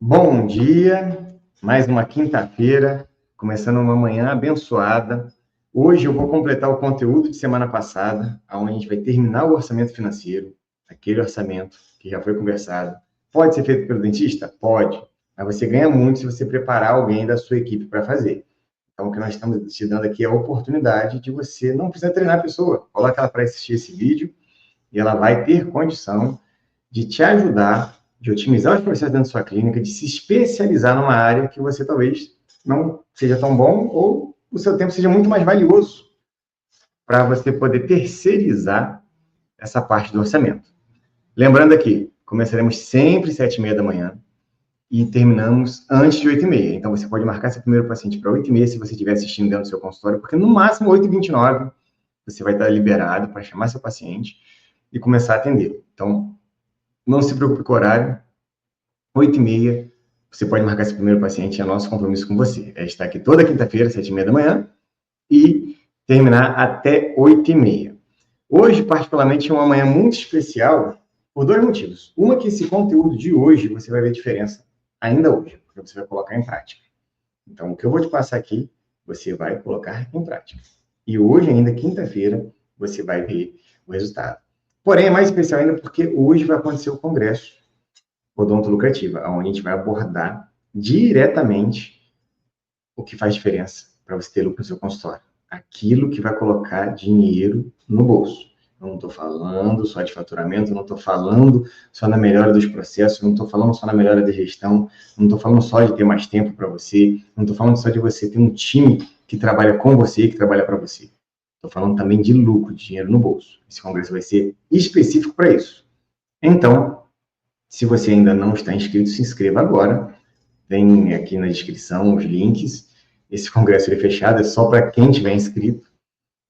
Bom dia, mais uma quinta-feira, começando uma manhã abençoada. Hoje eu vou completar o conteúdo de semana passada, onde a gente vai terminar o orçamento financeiro, aquele orçamento que já foi conversado. Pode ser feito pelo dentista? Pode, mas você ganha muito se você preparar alguém da sua equipe para fazer. Então, o que nós estamos te dando aqui é a oportunidade de você não precisar treinar a pessoa. Coloca ela para assistir esse vídeo e ela vai ter condição de te ajudar, de otimizar os processos dentro da sua clínica, de se especializar numa área que você talvez não seja tão bom ou o seu tempo seja muito mais valioso para você poder terceirizar essa parte do orçamento. Lembrando aqui, começaremos sempre às 7h30 da manhã e terminamos antes de 8h30. Então, você pode marcar seu primeiro paciente para 8h30 se você estiver assistindo dentro do seu consultório, porque no máximo 8h29 você vai estar liberado para chamar seu paciente e começar a atender. Então, não se preocupe com o horário. 8h30, você pode marcar esse primeiro paciente, é nosso compromisso com você. É estar aqui toda quinta-feira, 7h30 da manhã, e terminar até 8h30. Hoje, particularmente, é uma manhã muito especial, por dois motivos. Uma, que esse conteúdo de hoje, você vai ver diferença ainda hoje, porque você vai colocar em prática. Então, o que eu vou te passar aqui, você vai colocar em prática. E hoje, ainda quinta-feira, você vai ver o resultado. Porém, é mais especial ainda porque hoje vai acontecer o congresso Odonto Lucrativa, onde a gente vai abordar diretamente o que faz diferença para você ter lucro no seu consultório. Aquilo que vai colocar dinheiro no bolso. Eu não estou falando só de faturamento, eu não estou falando só na melhora dos processos, eu não estou falando só na melhora da gestão, eu não estou falando só de ter mais tempo para você, não estou falando só de você ter um time que trabalha com você, que trabalha para você. Estou falando também de lucro, de dinheiro no bolso. Esse congresso vai ser específico para isso. Então, se você ainda não está inscrito, se inscreva agora. Tem aqui na descrição os links. Esse congresso é fechado, é só para quem tiver inscrito.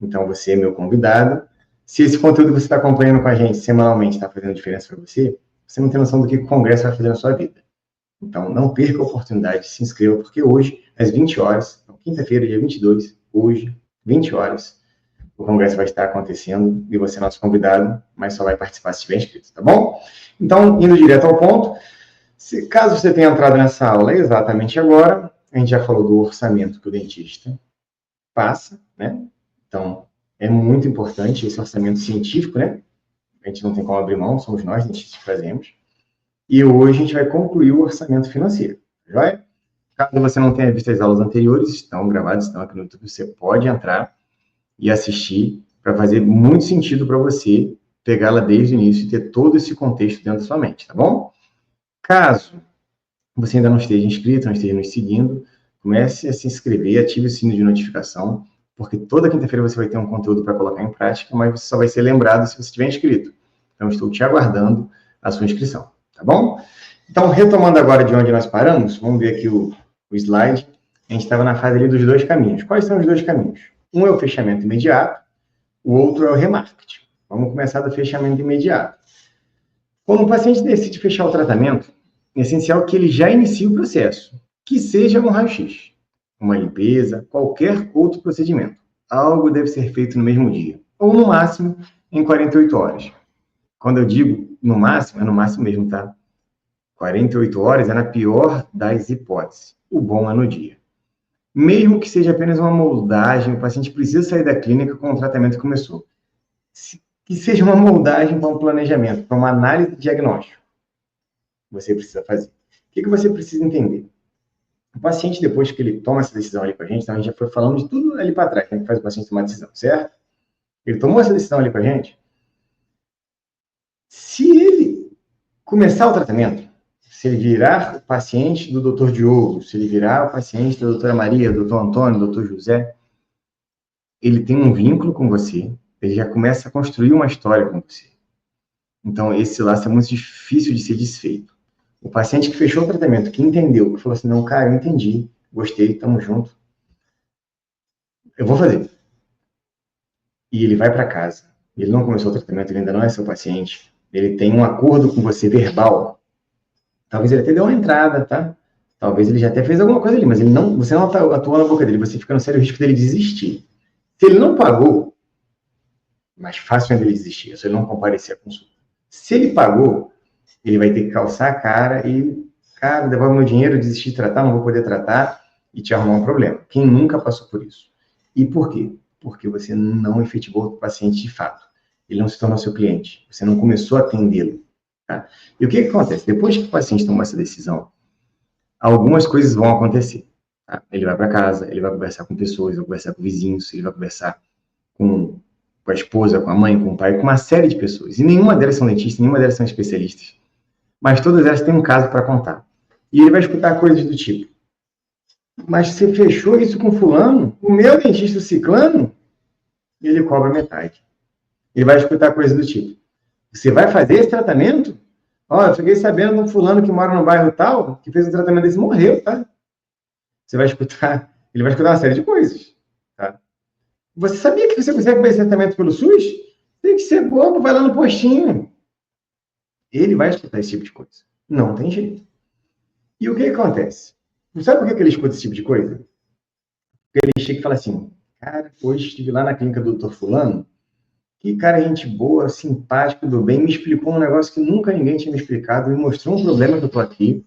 Então, você é meu convidado. Se esse conteúdo que você está acompanhando com a gente semanalmente está fazendo diferença para você, você não tem noção do que o congresso vai fazer na sua vida. Então, não perca a oportunidade, se inscreva, porque hoje, às 20 horas, quinta-feira, dia 22, hoje, 20 horas, o congresso vai estar acontecendo e você é nosso convidado, mas só vai participar se estiver inscrito, tá bom? Então, indo direto ao ponto, caso você tenha entrado nessa aula exatamente agora, a gente já falou do orçamento que o dentista passa, né? Então, é muito importante esse orçamento científico, né? A gente não tem como abrir mão, somos nós, dentistas, que fazemos. E hoje a gente vai concluir o orçamento financeiro, joia? Caso você não tenha visto as aulas anteriores, estão gravadas, estão aqui no YouTube, você pode entrar e assistir para fazer muito sentido para você pegá-la desde o início e ter todo esse contexto dentro da sua mente, tá bom? Caso você ainda não esteja inscrito, não esteja nos seguindo, comece a se inscrever, ative o sino de notificação, porque toda quinta-feira você vai ter um conteúdo para colocar em prática, mas você só vai ser lembrado se você estiver inscrito. Então, estou te aguardando a sua inscrição, tá bom? Então, retomando agora de onde nós paramos, vamos ver aqui o slide. A gente estava na fase ali dos dois caminhos. Quais são os dois caminhos? Um é o fechamento imediato, o outro é o remarketing. Vamos começar do fechamento imediato. Quando o paciente decide fechar o tratamento, é essencial que ele já inicie o processo, que seja um raio-x, uma limpeza, qualquer outro procedimento. Algo deve ser feito no mesmo dia, ou no máximo em 48 horas. Quando eu digo no máximo, é no máximo mesmo, tá? 48 horas é na pior das hipóteses. O bom é no dia. Mesmo que seja apenas uma moldagem, o paciente precisa sair da clínica com o tratamento que começou. Que seja uma moldagem para um planejamento, para uma análise de diagnóstico. Você precisa fazer. O que você precisa entender? O paciente, depois que ele toma essa decisão ali com a gente, então a gente já foi falando de tudo ali para trás, que faz o paciente tomar a decisão, certo? Ele tomou essa decisão ali com a gente. Se ele começar o tratamento, se ele virar o paciente do Dr. Diogo, se ele virar o paciente da doutora Maria, do Dr. Antônio, do Dr. José, ele tem um vínculo com você, ele já começa a construir uma história com você. Então, esse laço é muito difícil de ser desfeito. O paciente que fechou o tratamento, que entendeu, que falou assim, não, cara, eu entendi, gostei, tamo junto, eu vou fazer. E ele vai para casa, ele não começou o tratamento, ele ainda não é seu paciente, ele tem um acordo com você verbal, talvez ele até deu uma entrada, tá? Talvez ele já até fez alguma coisa ali, mas ele não, você não atuou na boca dele, você fica no sério risco dele desistir. Se ele não pagou, mais fácil ainda ele desistir, se ele não comparecer à consulta. Se ele pagou, ele vai ter que calçar a cara e cara, devolve meu dinheiro, desisti de tratar, não vou poder tratar e te arrumar um problema. Quem nunca passou por isso? E por quê? Porque você não efetivou o paciente de fato. Ele não se tornou seu cliente. Você não começou a atendê-lo. Tá? E o que acontece? Depois que o paciente tomou essa decisão, algumas coisas vão acontecer. Tá? Ele vai para casa, ele vai conversar com pessoas, ele vai conversar com vizinhos, ele vai conversar com a esposa, com a mãe, com o pai, com uma série de pessoas. E nenhuma delas são dentistas, nenhuma delas são especialistas. Mas todas elas têm um caso para contar. E ele vai escutar coisas do tipo: mas você fechou isso com fulano? O meu dentista ciclano? Ele cobra metade. Ele vai escutar coisas do tipo: você vai fazer esse tratamento? Ó, eu fiquei sabendo de um fulano que mora no bairro tal, que fez um tratamento desse e morreu, tá? Você vai escutar, ele vai escutar uma série de coisas, tá? Você sabia que você consegue fazer tratamento pelo SUS? Tem que ser bobo, vai lá no postinho. Ele vai escutar esse tipo de coisa. Não tem jeito. E o que acontece? Sabe por que ele escuta esse tipo de coisa? Porque ele chega e fala assim: cara, hoje estive lá na clínica do Dr. Fulano, que cara, gente boa, simpático, do bem, me explicou um negócio que nunca ninguém tinha me explicado, me mostrou um problema que eu tô aqui,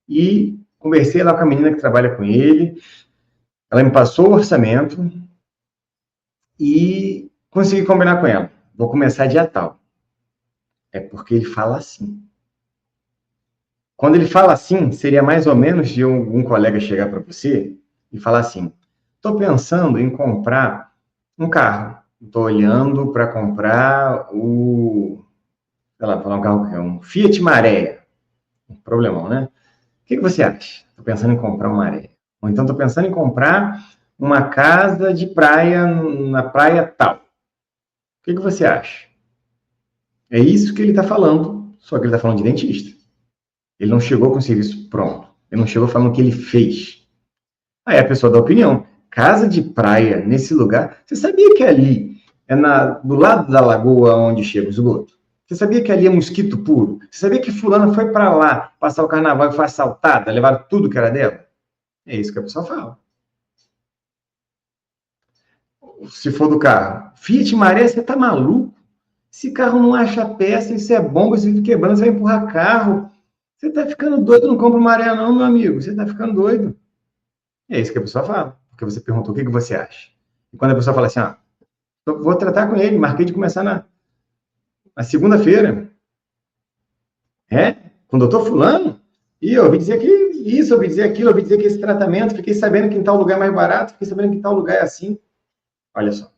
e conversei lá com a menina que trabalha com ele, ela me passou o orçamento e consegui combinar com ela. Vou começar dia tal. É porque ele fala assim. Quando ele fala assim, seria mais ou menos de um colega chegar para você e falar assim: estou pensando em comprar um carro. Estou olhando para comprar sei lá, falar um carro que é um Fiat Marea. Um problemão, né? O que você acha? Estou pensando em comprar uma Marea. Ou então estou pensando em comprar uma casa de praia na praia tal. O que você acha? É isso que ele está falando, só que ele está falando de dentista. Ele não chegou com o serviço pronto. Ele não chegou falando o que ele fez. Aí a pessoa dá opinião. Casa de praia, nesse lugar. Você sabia que ali é do lado da lagoa onde chega o esgoto? Você sabia que ali é mosquito puro? Você sabia que fulana foi para lá passar o carnaval e foi assaltada, levaram tudo que era dela? É isso que a pessoa fala. Se for do carro. Fiat Maré, você tá maluco? Esse carro não acha peça, isso é bomba, isso vive quebrando, você vai empurrar carro. Você tá ficando doido, não compra Maré não, meu amigo. Você tá ficando doido. É isso que a pessoa fala. Porque você perguntou o que você acha. E quando a pessoa fala assim, vou tratar com ele, marquei de começar na segunda-feira. Com o doutor fulano. E eu ouvi dizer que isso, eu ouvi dizer aquilo, eu ouvi dizer que esse tratamento, fiquei sabendo que em tal lugar é mais barato, fiquei sabendo que em tal lugar é assim. Olha só.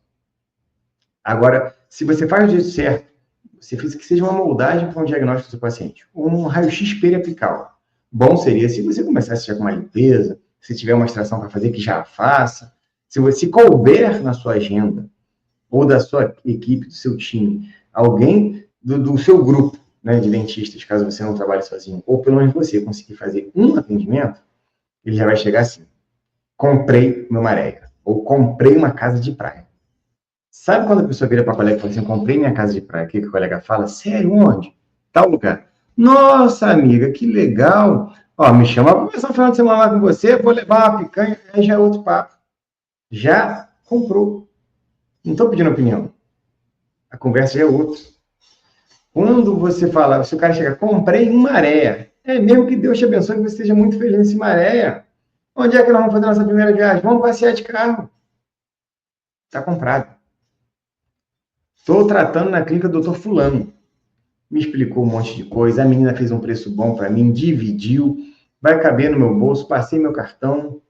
Agora, se você faz o jeito certo, você fez que seja uma moldagem para um diagnóstico do seu paciente, um raio-x periapical. Bom seria se você começasse já com uma limpeza, se tiver uma extração para fazer, que já faça. Se você couber na sua agenda, ou da sua equipe, do seu time, alguém do seu grupo, né, de dentistas, caso você não trabalhe sozinho, ou pelo menos você conseguir fazer um atendimento, ele já vai chegar assim: comprei meu Maréia, ou comprei uma casa de praia. Sabe quando a pessoa vira para a colega e fala assim: comprei minha casa de praia? O que o colega fala? Sério, onde? Tal lugar. Nossa, amiga, que legal. Ó, me chama para começar o final de semana lá com você, vou levar uma picanha, aí já é outro papo. Já comprou. Não estou pedindo opinião. A conversa já é outra. Quando você fala, se o cara chega, comprei em Maré, é mesmo que Deus te abençoe, que você esteja muito feliz nesse Maré. Onde é que nós vamos fazer nossa primeira viagem? Vamos passear de carro. Está comprado. Estou tratando na clínica do Dr. Fulano. Me explicou um monte de coisa, a menina fez um preço bom para mim, dividiu, vai caber no meu bolso, passei meu cartão.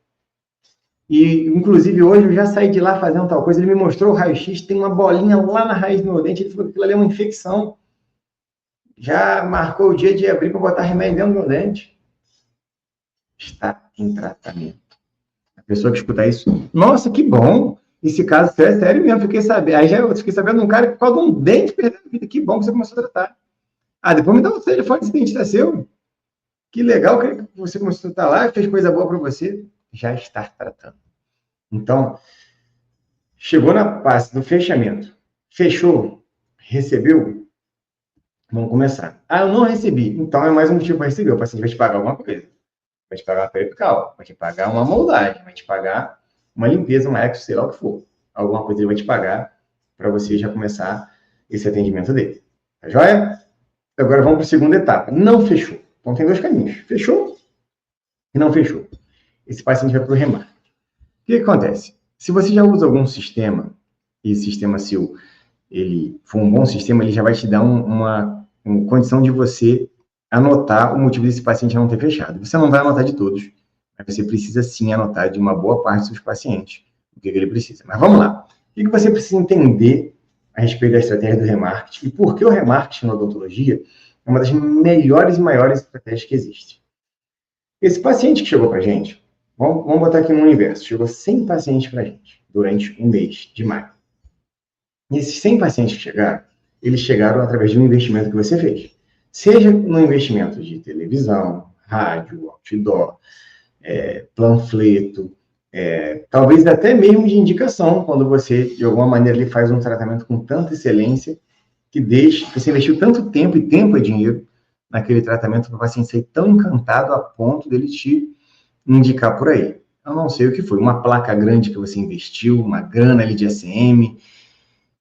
E, inclusive, hoje eu já saí de lá fazendo tal coisa. Ele me mostrou o raio-x, tem uma bolinha lá na raiz do meu dente. Ele falou que aquilo ali é uma infecção. Já marcou o dia de abrir para botar remédio dentro do meu dente. Está em tratamento. A pessoa que escuta isso, nossa, que bom. Esse caso é sério mesmo, fiquei sabendo. Aí já eu fiquei sabendo de um cara que por causa de um dente perdeu a vida. Que bom que você começou a tratar. Depois me dá o telefone desse dentista seu. Que legal que você começou a tratar lá, fez coisa boa para você. Já está tratando. Então, chegou na parte do fechamento. Fechou? Recebeu? Vamos começar. Eu não recebi. Então é mais um motivo para receber. O paciente vai te pagar alguma coisa. Vai te pagar uma periapical, vai te pagar uma moldagem, vai te pagar uma limpeza, uma exo, sei lá o que for. Alguma coisa ele vai te pagar para você já começar esse atendimento dele. Tá joia? Agora vamos para a segunda etapa. Não fechou. Então, tem dois caminhos. Fechou e não fechou. Esse paciente vai para o remarketing. O que acontece? Se você já usa algum sistema, e esse sistema seu ele for um bom sistema, ele já vai te dar uma condição de você anotar o motivo desse paciente não ter fechado. Você não vai anotar de todos, mas você precisa sim anotar de uma boa parte dos seus pacientes o que ele precisa. Mas vamos lá. O que você precisa entender a respeito da estratégia do remarketing e por que o remarketing na odontologia é uma das melhores e maiores estratégias que existe. Esse paciente que chegou para a gente, vamos botar aqui no universo, chegou 100 pacientes para a gente durante um mês de maio. E esses 100 pacientes que chegaram, eles chegaram através de um investimento que você fez. Seja no investimento de televisão, rádio, outdoor, panfleto, talvez até mesmo de indicação, quando você, de alguma maneira, ele faz um tratamento com tanta excelência, que você investiu tanto tempo, e tempo é dinheiro, naquele tratamento, para o paciente ser tão encantado a ponto dele te indicar por aí. Eu não sei o que foi, uma placa grande que você investiu, uma grana ali de ACM,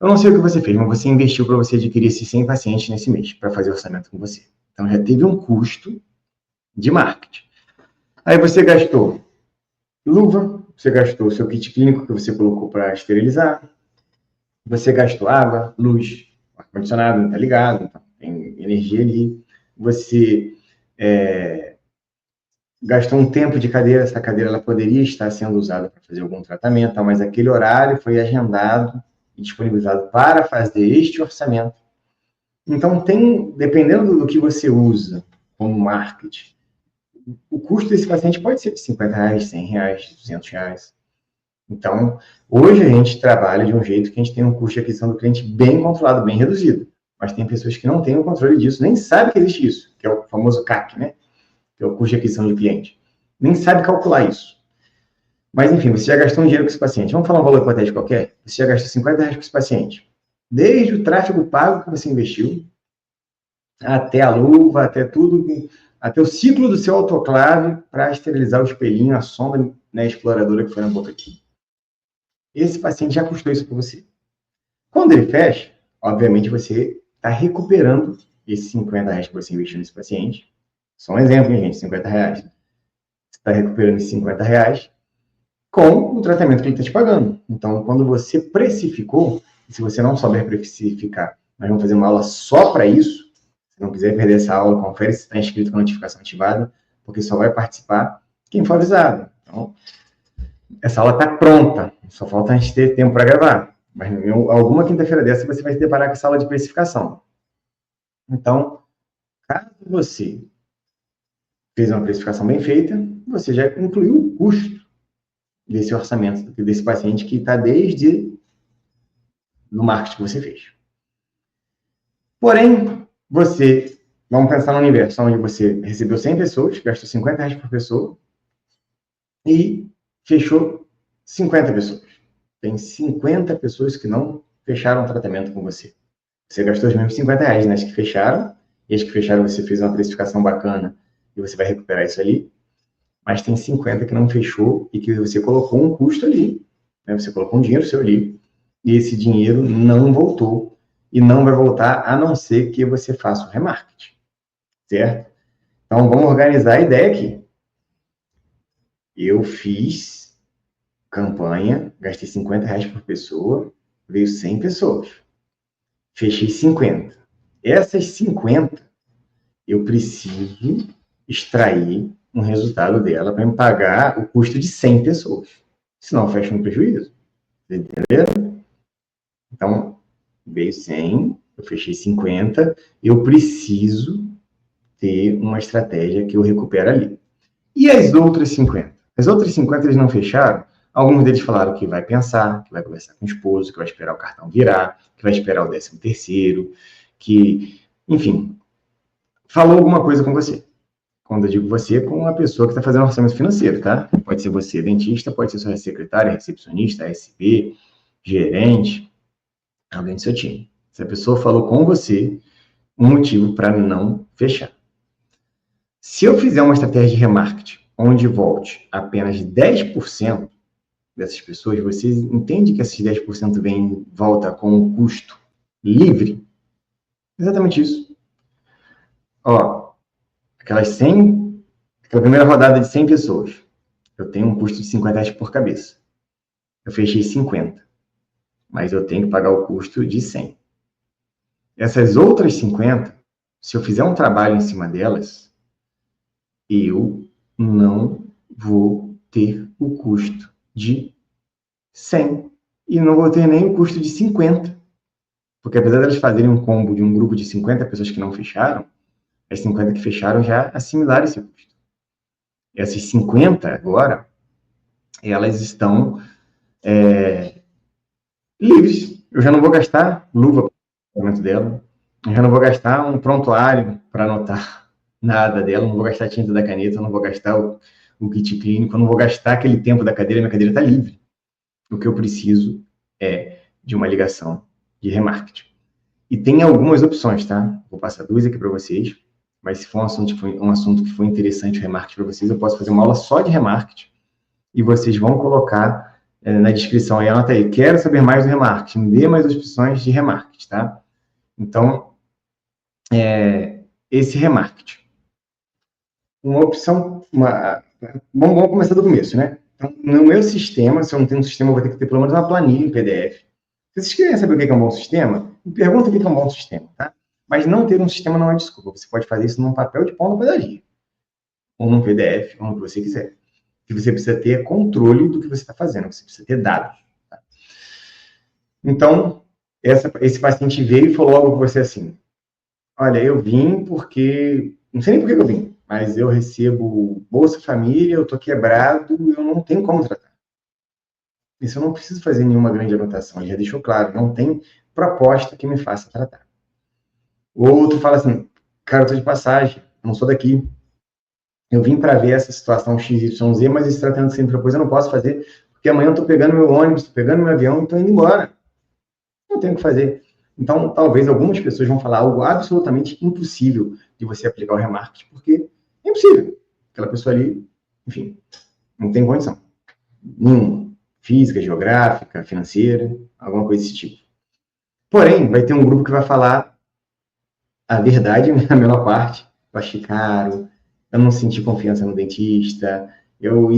eu não sei o que você fez, mas você investiu para você adquirir esses 100 pacientes nesse mês, para fazer orçamento com você. Então, já teve um custo de marketing. Aí você gastou luva, você gastou o seu kit clínico que você colocou para esterilizar, você gastou água, luz, ar-condicionado, está ligado, então tem energia ali. Você gastou um tempo de cadeira, essa cadeira ela poderia estar sendo usada para fazer algum tratamento, mas aquele horário foi agendado e disponibilizado para fazer este orçamento. Então, dependendo do que você usa como marketing, o custo desse paciente pode ser de R$50, R$100, R$200. Então, hoje a gente trabalha de um jeito que a gente tem um custo de aquisição do cliente bem controlado, bem reduzido. Mas tem pessoas que não têm o controle disso, nem sabem que existe isso, que é o famoso CAC, né? Que é o custo de aquisição de cliente. Nem sabe calcular isso. Mas, enfim, você já gastou um dinheiro com esse paciente. Vamos falar um valor hipotético qualquer? Você já gastou R$50 com esse paciente. Desde o tráfego pago que você investiu, até a luva, até tudo, até o ciclo do seu autoclave para esterilizar o espelhinho, a sonda, né, exploradora que foi na boca aqui. Esse paciente já custou isso para você. Quando ele fecha, obviamente você está recuperando esses R$50 que você investiu nesse paciente. Só um exemplo, hein, gente, R$50. Você está recuperando esses R$50 com o tratamento que ele está te pagando. Então, quando você precificou, se você não souber precificar, nós vamos fazer uma aula só para isso. Se não quiser perder essa aula, confere se está inscrito com a notificação ativada, porque só vai participar quem for avisado. Então, essa aula está pronta, só falta a gente ter tempo para gravar. Mas alguma quinta-feira dessa você vai se deparar com essa aula de precificação. Então, caso você fez uma precificação bem feita, você já incluiu o custo desse orçamento, desse paciente que está desde no marketing que você fez. Porém, vamos pensar no universo onde você recebeu 100 pessoas, gastou R$50 por pessoa e fechou 50 pessoas. Tem 50 pessoas que não fecharam o tratamento com você. Você gastou os mesmos R$50 nas que fecharam, e as que fecharam você fez uma precificação bacana e você vai recuperar isso ali, mas tem 50 que não fechou e que você colocou um custo ali, né? Você colocou um dinheiro seu ali, e esse dinheiro não voltou, e não vai voltar a não ser que você faça o remarketing, certo? Então, vamos organizar a ideia aqui. Eu fiz campanha, gastei R$50 por pessoa, veio 100 pessoas. Fechei 50. Essas 50, eu preciso extrair um resultado dela para me pagar o custo de 100 pessoas. Senão, fecha no prejuízo. Entendeu? Então, veio 100, eu fechei 50, eu preciso ter uma estratégia que eu recupero ali. E as outras 50? As outras 50 eles não fecharam. Alguns deles falaram que vai pensar, que vai conversar com o esposo, que vai esperar o cartão virar, que vai esperar o 13º, que, enfim, falou alguma coisa com você. Quando eu digo você, com a pessoa que está fazendo orçamento financeiro, tá? Pode ser você, dentista, pode ser sua secretária, recepcionista, SP, gerente, alguém do seu time. Se a pessoa falou com você, um motivo para não fechar. Se eu fizer uma estratégia de remarketing, onde volte apenas 10% dessas pessoas, você entende que esses 10% volta com um custo livre? Exatamente isso. Ó, aquela primeira rodada de 100 pessoas, eu tenho um custo de R$50 por cabeça. Eu fechei 50, mas eu tenho que pagar o custo de 100. Essas outras 50, se eu fizer um trabalho em cima delas, eu não vou ter o custo de 100 e não vou ter nem o custo de 50. Porque apesar de elas fazerem um combo de um grupo de 50 pessoas que não fecharam, as 50 que fecharam já assimilaram esse custo. Essas 50 agora, elas estão livres. Eu já não vou gastar luva para o pagamento dela, eu já não vou gastar um prontuário para anotar nada dela, não vou gastar a tinta da caneta, não vou gastar o kit clínico, eu não vou gastar aquele tempo da cadeira, minha cadeira está livre. O que eu preciso é de uma ligação de remarketing. E tem algumas opções, tá? Vou passar duas aqui para vocês, mas se for um assunto que for interessante o remarketing para vocês, eu posso fazer uma aula só de remarketing e vocês vão colocar na descrição aí, anota aí, quero saber mais do remarketing, me dê mais opções de remarketing, tá? Então, esse remarketing. Uma opção, vamos começar do começo, né? Então, no meu sistema, se eu não tenho um sistema, eu vou ter que ter pelo menos uma planilha em PDF. Se vocês querem saber o que é um bom sistema, me pergunta o que é um bom sistema, tá? Mas não ter um sistema não é desculpa. Você pode fazer isso num papel de pão na padaria, ou num PDF, ou no que você quiser. O que você precisa ter é controle do que você está fazendo, você precisa ter dados. Tá? Então, esse paciente veio e falou logo com você assim, olha, eu vim porque, não sei nem por que eu vim, mas eu recebo Bolsa Família, eu estou quebrado, eu não tenho como tratar. Isso eu não preciso fazer nenhuma grande anotação, ele já deixou claro, não tem proposta que me faça tratar. O outro fala assim, cara, eu estou de passagem, não sou daqui, eu vim para ver essa situação XYZ, mas esse tratamento que você me propôs eu não posso fazer, porque amanhã eu estou pegando meu ônibus, estou pegando meu avião e estou indo embora. Não tenho o que fazer. Então, talvez algumas pessoas vão falar algo absolutamente impossível de você aplicar o remarketing, porque é impossível. Aquela pessoa ali, enfim, não tem condição nenhuma. Física, geográfica, financeira, alguma coisa desse tipo. Porém, vai ter um grupo que vai falar a verdade, a menor parte. Eu achei caro, eu não senti confiança no dentista, eu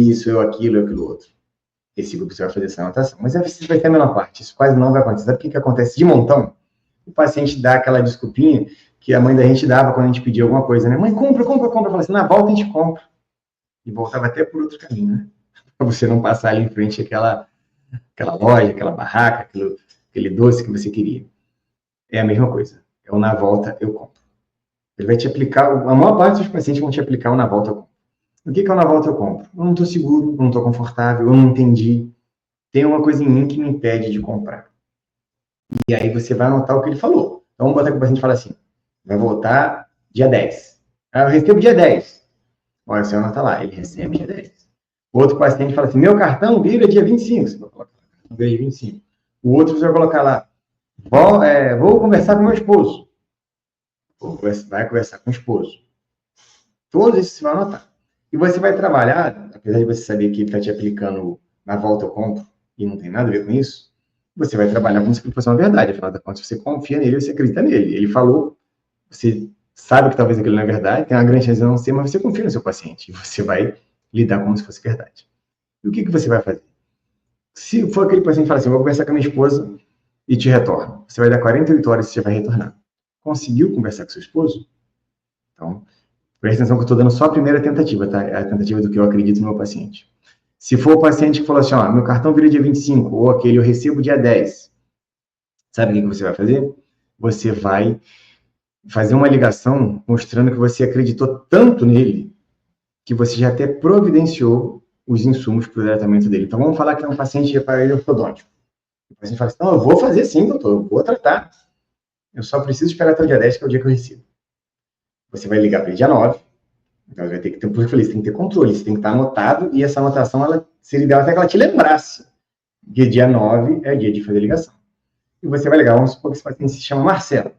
aquilo outro. Esse grupo você vai fazer essa anotação. Mas você vai ter a menor parte, isso quase não vai acontecer. Sabe o que acontece de montão? O paciente dá aquela desculpinha que a mãe da gente dava quando a gente pedia alguma coisa, né? Mãe, compra. Fala assim, na volta a gente compra. E voltava até por outro caminho, né? Para você não passar ali em frente àquela loja, aquela barraca, aquele doce que você queria. É a mesma coisa. É o na volta eu compro. Ele vai te aplicar, a maior parte dos pacientes vão te aplicar o na volta eu compro. O que é o na volta eu compro? Eu não estou seguro, eu não estou confortável, eu não entendi. Tem uma coisa em mim que me impede de comprar. E aí você vai anotar o que ele falou. Então, vamos botar que o paciente fala assim, vai voltar dia 10. Eu recebo dia 10. Olha, você anota lá, ele recebe dia 10. O outro paciente fala assim, meu cartão vira dia 25. Você vai colocar cartão vira dia 25. O outro você vai colocar lá, vou conversar com meu esposo. Vai conversar com o esposo. Todos esses você vai anotar. E você vai trabalhar, apesar de você saber que ele está te aplicando na volta eu compro e não tem nada a ver com isso, você vai trabalhar como se fosse uma verdade. Afinal de contas, você confia nele, você acredita nele. Ele falou, você sabe que talvez aquilo não é verdade, tem uma grande chance de não ser, mas você confia no seu paciente. E você vai lidar como se fosse verdade. E o que você vai fazer? Se for aquele paciente que fala assim, vou conversar com a minha esposa e te retorno. Você vai dar 48 horas e você vai retornar. Conseguiu conversar com seu esposo? Então, presta atenção que eu estou dando só a primeira tentativa, tá? É a tentativa do que eu acredito no meu paciente. Se for o paciente que falou assim, ó, meu cartão vira dia 25, ou aquele eu recebo dia 10, sabe o que você vai fazer? Você vai fazer uma ligação mostrando que você acreditou tanto nele que você já até providenciou os insumos para o tratamento dele. Então, vamos falar que é um paciente de aparelho ortodôntico. O paciente fala assim, não, eu vou fazer sim, doutor, eu vou tratar. Eu só preciso esperar até o dia 10, que é o dia que eu recebo. Você vai ligar para ele dia 9, então vai ter que ter, por isso eu falei, você tem que ter controle, você tem que estar anotado, e essa anotação, seria ideal até que ela te lembrasse que dia 9 é dia de fazer ligação. E você vai ligar, vamos supor que esse paciente se chama Marcelo.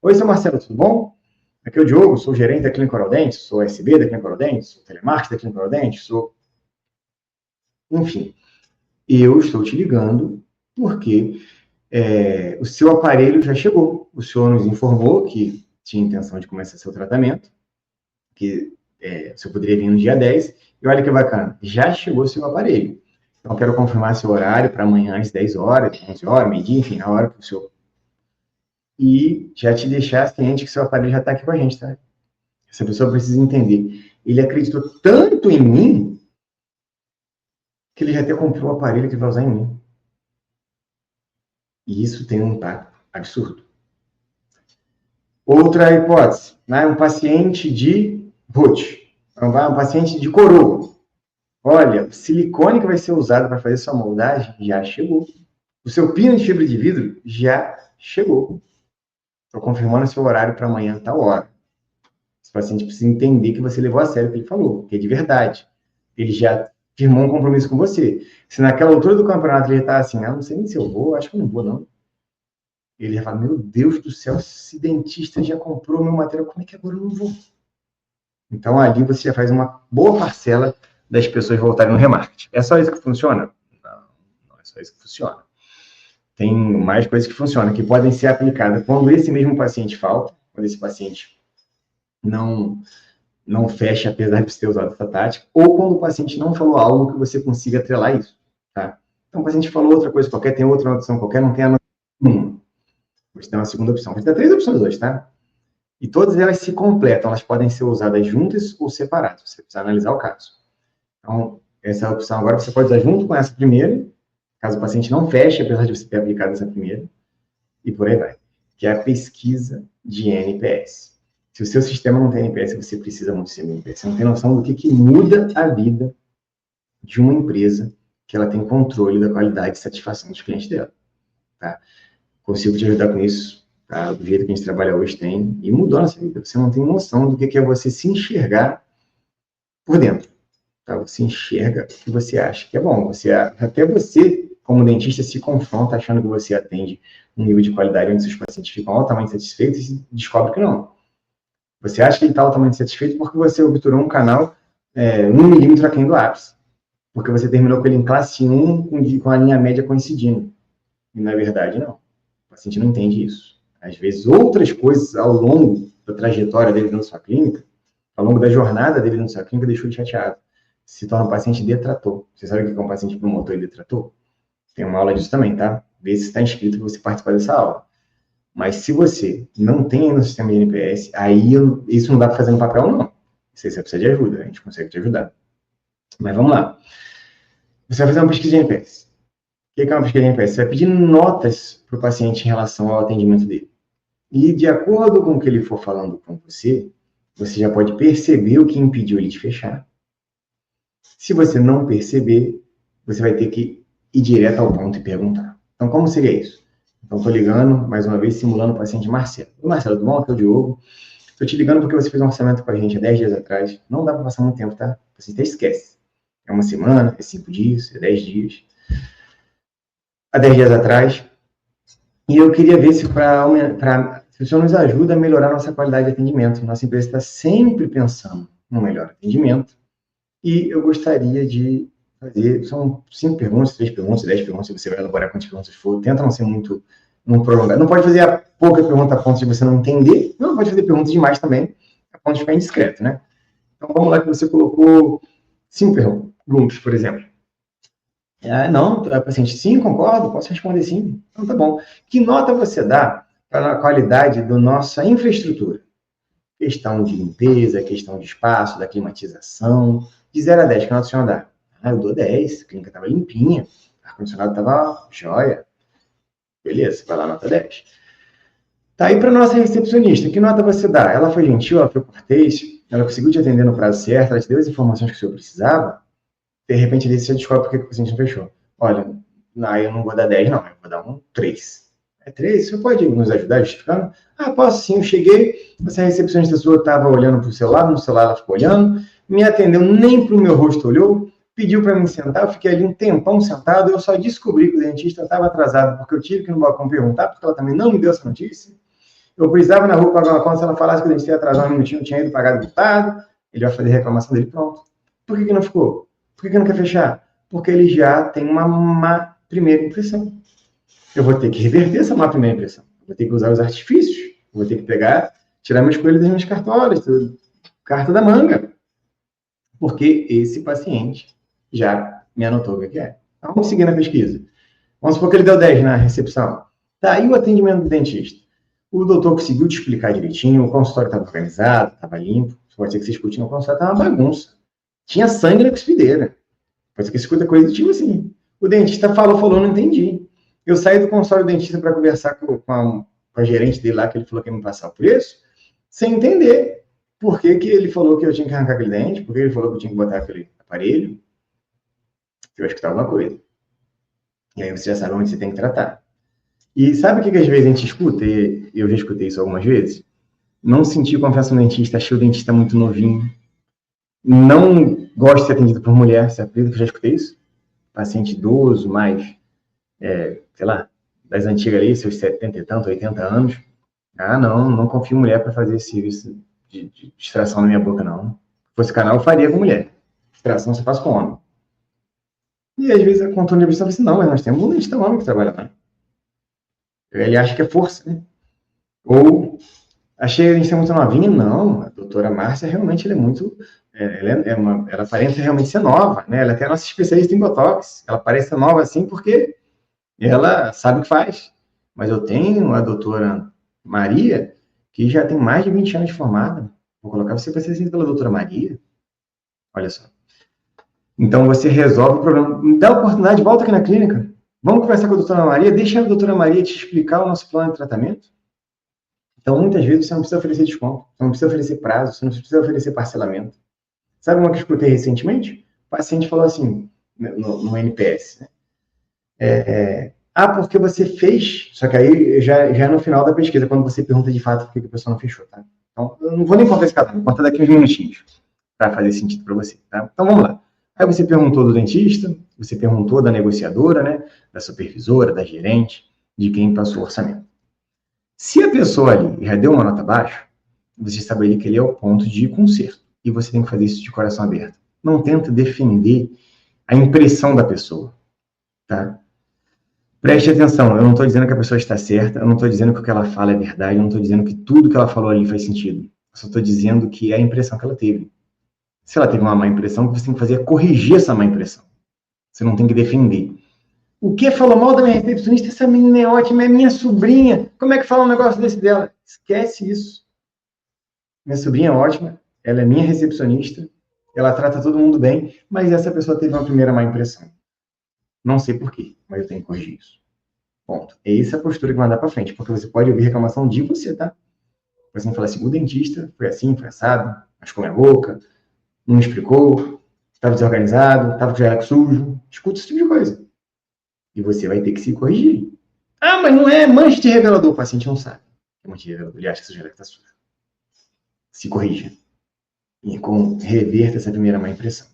Oi, seu Marcelo, tudo bom? Aqui é o Diogo, sou gerente da Clínica Oral Dente, sou SB da Clínica Oral Dente, sou telemarketing da Clínica Oral Dente, sou... Enfim, eu estou te ligando porque o seu aparelho já chegou. O senhor nos informou que tinha intenção de começar seu tratamento, que se eu poderia vir no dia 10, e olha que bacana, já chegou o seu aparelho. Então, eu quero confirmar seu horário para amanhã às 10 horas, 11 horas, meio-dia, enfim, a hora que o seu... E já te deixar ciente que seu aparelho já está aqui com a gente, tá? Essa pessoa precisa entender. Ele acreditou tanto em mim que ele já até comprou o aparelho que vai usar em mim. E isso tem um impacto absurdo. Outra hipótese, né? Um paciente de Roth, um paciente de coroa. Olha, o silicone que vai ser usado para fazer sua moldagem já chegou. O seu pino de fibra de vidro já chegou. Estou confirmando seu horário para amanhã, tal hora. Esse paciente precisa entender que você levou a sério o que ele falou, que é de verdade. Ele já firmou um compromisso com você. Se naquela altura do campeonato ele está assim, não sei nem se eu vou, acho que eu não vou, não. Ele já fala, meu Deus do céu, esse dentista já comprou meu material, como é que agora eu não vou? Então, ali você já faz uma boa parcela das pessoas voltarem no remarketing. É só isso que funciona? Não é só isso que funciona. Tem mais coisas que funcionam, que podem ser aplicadas quando esse mesmo paciente falta, quando esse paciente não fecha, apesar de você ter usado essa tática, ou quando o paciente não falou algo que você consiga atrelar isso, tá? Então, o paciente falou outra coisa qualquer, tem outra opção qualquer, não tem a nenhuma. Você tem uma segunda opção. Você tem 3 opções hoje, tá? E todas elas se completam, elas podem ser usadas juntas ou separadas. Você precisa analisar o caso. Então, essa é a opção agora, você pode usar junto com essa primeira, caso o paciente não feche, apesar de você ter aplicado essa primeira, e por aí vai. Que é a pesquisa de NPS. Se o seu sistema não tem NPS, você precisa muito ser NPS. Você não tem noção do que muda a vida de uma empresa que ela tem controle da qualidade e satisfação dos clientes dela. Tá? Consigo te ajudar com isso, tá? Do jeito que a gente trabalha hoje tem, e mudou a nossa vida. Você não tem noção do que é você se enxergar por dentro. Tá? Você enxerga o que você acha que é bom. Até você, como dentista, se confronta achando que você atende um nível de qualidade onde seus pacientes ficam altamente satisfeitos e descobre que não. Você acha que ele está altamente satisfeito porque você obturou um canal 1 milímetro aquém do ápice. Porque você terminou com ele em classe 1 com a linha média coincidindo. E, na verdade, não. O paciente não entende isso. Às vezes, outras coisas ao longo da trajetória dele dentro da sua clínica, ao longo da jornada dele dentro da sua clínica, deixou ele chateado. Se torna um paciente detrator. Você sabe o que é um paciente promotor e detrator? Tem uma aula disso também, tá? Vê se está inscrito para você participar dessa aula. Mas se você não tem ainda o sistema de NPS, aí isso não dá para fazer no papel, não. Isso aí você precisa de ajuda, a gente consegue te ajudar. Mas vamos lá. Você vai fazer uma pesquisa de NPS. O que é uma pesquisa de NPS? Você vai pedir notas para o paciente em relação ao atendimento dele. E de acordo com o que ele for falando com você, você já pode perceber o que impediu ele de fechar. Se você não perceber, você vai ter que ir direto ao ponto e perguntar. Então, como seria isso? Então, estou ligando, mais uma vez, simulando o paciente Marcelo. Marcelo, tudo bom? Aqui é o Diogo. Estou te ligando porque você fez um orçamento com a gente há 10 dias atrás. Não dá para passar muito tempo, tá? Você até esquece. É uma semana, é 5 dias, é 10 dias. Há 10 dias atrás. E eu queria ver se o senhor nos ajuda a melhorar a nossa qualidade de atendimento. Nossa empresa está sempre pensando no melhor atendimento. E eu gostaria de fazer, são 5 perguntas, 3 perguntas, 10 perguntas, se você vai elaborar quantas perguntas for, tenta não ser muito prolongado. Não pode fazer a pouca pergunta a ponto de você não entender, não pode fazer perguntas demais também, a ponto de ficar indiscreto, né? Então, vamos lá que você colocou 5 perguntas, por exemplo. Não, paciente, sim, concordo, posso responder sim. Então, tá bom. Que nota você dá para a qualidade da nossa infraestrutura? Questão de limpeza, questão de espaço, da climatização, de 0 a 10, que nota o senhor dá? Eu dou 10, a clínica estava limpinha, o ar-condicionado estava jóia. Beleza, vai lá, nota 10. Tá aí para nossa recepcionista, que nota você dá? Ela foi gentil, ela foi cortês, ela conseguiu te atender no prazo certo, ela te deu as informações que o senhor precisava? De repente, ali você descobre por que o paciente não fechou. Olha, eu não vou dar 10, não, eu vou dar um 3. É 3? Você pode nos ajudar justificando? Posso sim, eu cheguei, essa recepcionista sua estava olhando para o celular, no celular ela ficou olhando, me atendeu, nem para o meu rosto olhou, pediu para me sentar, eu fiquei ali um tempão sentado, eu só descobri que o dentista estava atrasado, porque eu tive que ir no balcão perguntar, porque ela também não me deu essa notícia. Eu precisava na rua pagar uma conta, se ela falasse que o dentista ia atrasar um minutinho, eu tinha ido pagar multado, ele vai fazer a reclamação dele, pronto. Por que não ficou? Por que não quer fechar? Porque ele já tem uma má primeira impressão. Eu vou ter que reverter essa má primeira impressão. Vou ter que usar os artifícios. Vou ter que tirar meus coelhos das minhas cartolas, carta da manga. porque esse paciente já me anotou o que é. Então, vamos seguir na pesquisa. Vamos supor que ele deu 10 na recepção. Tá aí o atendimento do dentista. O doutor conseguiu te explicar direitinho, o consultório estava organizado, estava limpo. Pode ser que você escute no consultório, estava uma bagunça. Tinha sangue na cuspideira. Pode ser que você escuta coisa do tipo assim. O dentista falou, não entendi. Eu saí do consultório do dentista para conversar com a gerente dele lá, que ele falou que ia me passar o preço, sem entender por que ele falou que eu tinha que arrancar aquele dente, por que ele falou que eu tinha que botar aquele aparelho. Eu acho que tá alguma coisa. E aí você já sabe onde você tem que tratar. E sabe o que às vezes a gente escuta? E eu já escutei isso algumas vezes. Não senti confiança no dentista, achei o dentista muito novinho. Não gosto de ser atendido por mulher, você acredita que eu já escutei isso? Paciente idoso, mais, sei lá, das antigas ali, seus 70 e tanto, 80 anos. Ah, não confio em mulher para fazer esse serviço de extração na minha boca, não. Se fosse canal, eu faria com mulher. Extração você faz com homem. E às vezes a contorno de vista fala assim, não, mas nós temos um dentista homem que trabalha lá. Ele acha que é força, né? Ou achei a gente muito novinha. Não, a doutora Márcia realmente ela é muito. Ela aparenta realmente ser nova, né? Ela é até a nossa especialista em Botox. Ela parece nova assim porque ela sabe o que faz. Mas eu tenho a doutora Maria, que já tem mais de 20 anos de formada. Vou colocar você para ser assim pela doutora Maria. Olha só. Então você resolve o problema. Me dá a oportunidade, volta aqui na clínica. Vamos conversar com a doutora Maria, deixa a doutora Maria te explicar o nosso plano de tratamento. Então, muitas vezes, você não precisa oferecer desconto, você não precisa oferecer prazo, você não precisa oferecer parcelamento. Sabe uma que eu escutei recentemente? O paciente falou assim, no NPS, né? Porque você fez, só que aí já é no final da pesquisa, quando você pergunta de fato por que a pessoa não fechou, tá? Então, eu não vou nem contar esse caso, vou contar daqui uns minutinhos, para fazer sentido para você, tá? Então, vamos lá. Aí você perguntou do dentista, você perguntou da negociadora, né? Da supervisora, da gerente, de quem passou o orçamento. Se a pessoa ali já deu uma nota baixa, você sabe ali que ele é o ponto de conserto. E você tem que fazer isso de coração aberto. Não tenta defender a impressão da pessoa, tá? Preste atenção, eu não estou dizendo que a pessoa está certa, eu não estou dizendo que o que ela fala é verdade, eu não estou dizendo que tudo que ela falou ali faz sentido. Eu só estou dizendo que é a impressão que ela teve. Se ela teve uma má impressão, o que você tem que fazer é corrigir essa má impressão. Você não tem que defender. O que falou mal da minha recepcionista? Essa menina é ótima, é minha sobrinha. Como é que fala um negócio desse dela? Esquece isso. Minha sobrinha é ótima, ela é minha recepcionista, ela trata todo mundo bem, mas essa pessoa teve uma primeira má impressão. Não sei por quê, mas eu tenho que corrigir isso. Ponto. Essa é a postura que vai andar para frente, porque você pode ouvir reclamação de você, tá? Você não fala assim, o dentista foi assim, foi assado, machucou minha boca, não me explicou, estava desorganizado, estava com o jaleco sujo. Escuta esse tipo de coisa. E você vai ter que se corrigir. Ah, mas não é mancha de revelador. O paciente não sabe. É mancha de revelador. Ele acha que seu jaleco está sujo. Se corrija. E reverta essa primeira má impressão.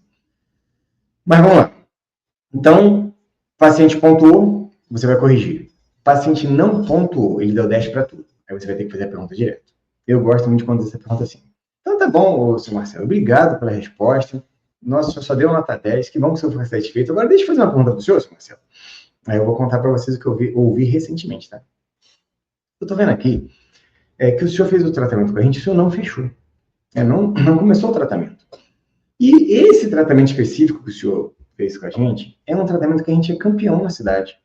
Mas vamos lá. Então, paciente pontuou, você vai corrigir. Paciente não pontuou, ele deu 10 para tudo. Aí você vai ter que fazer a pergunta direto. Eu gosto muito de quando você pergunta assim. Então tá bom, senhor Marcelo, obrigado pela resposta. Nossa, o senhor só deu nota 10, que bom que o senhor foi satisfeito. Agora deixa eu fazer uma pergunta para o senhor Marcelo. Aí eu vou contar para vocês o que eu ouvi recentemente, tá? Eu tô vendo aqui que o senhor fez o tratamento com a gente, o senhor não fechou. Não começou o tratamento. E esse tratamento específico que o senhor fez com a gente é um tratamento que a gente é campeão na cidade.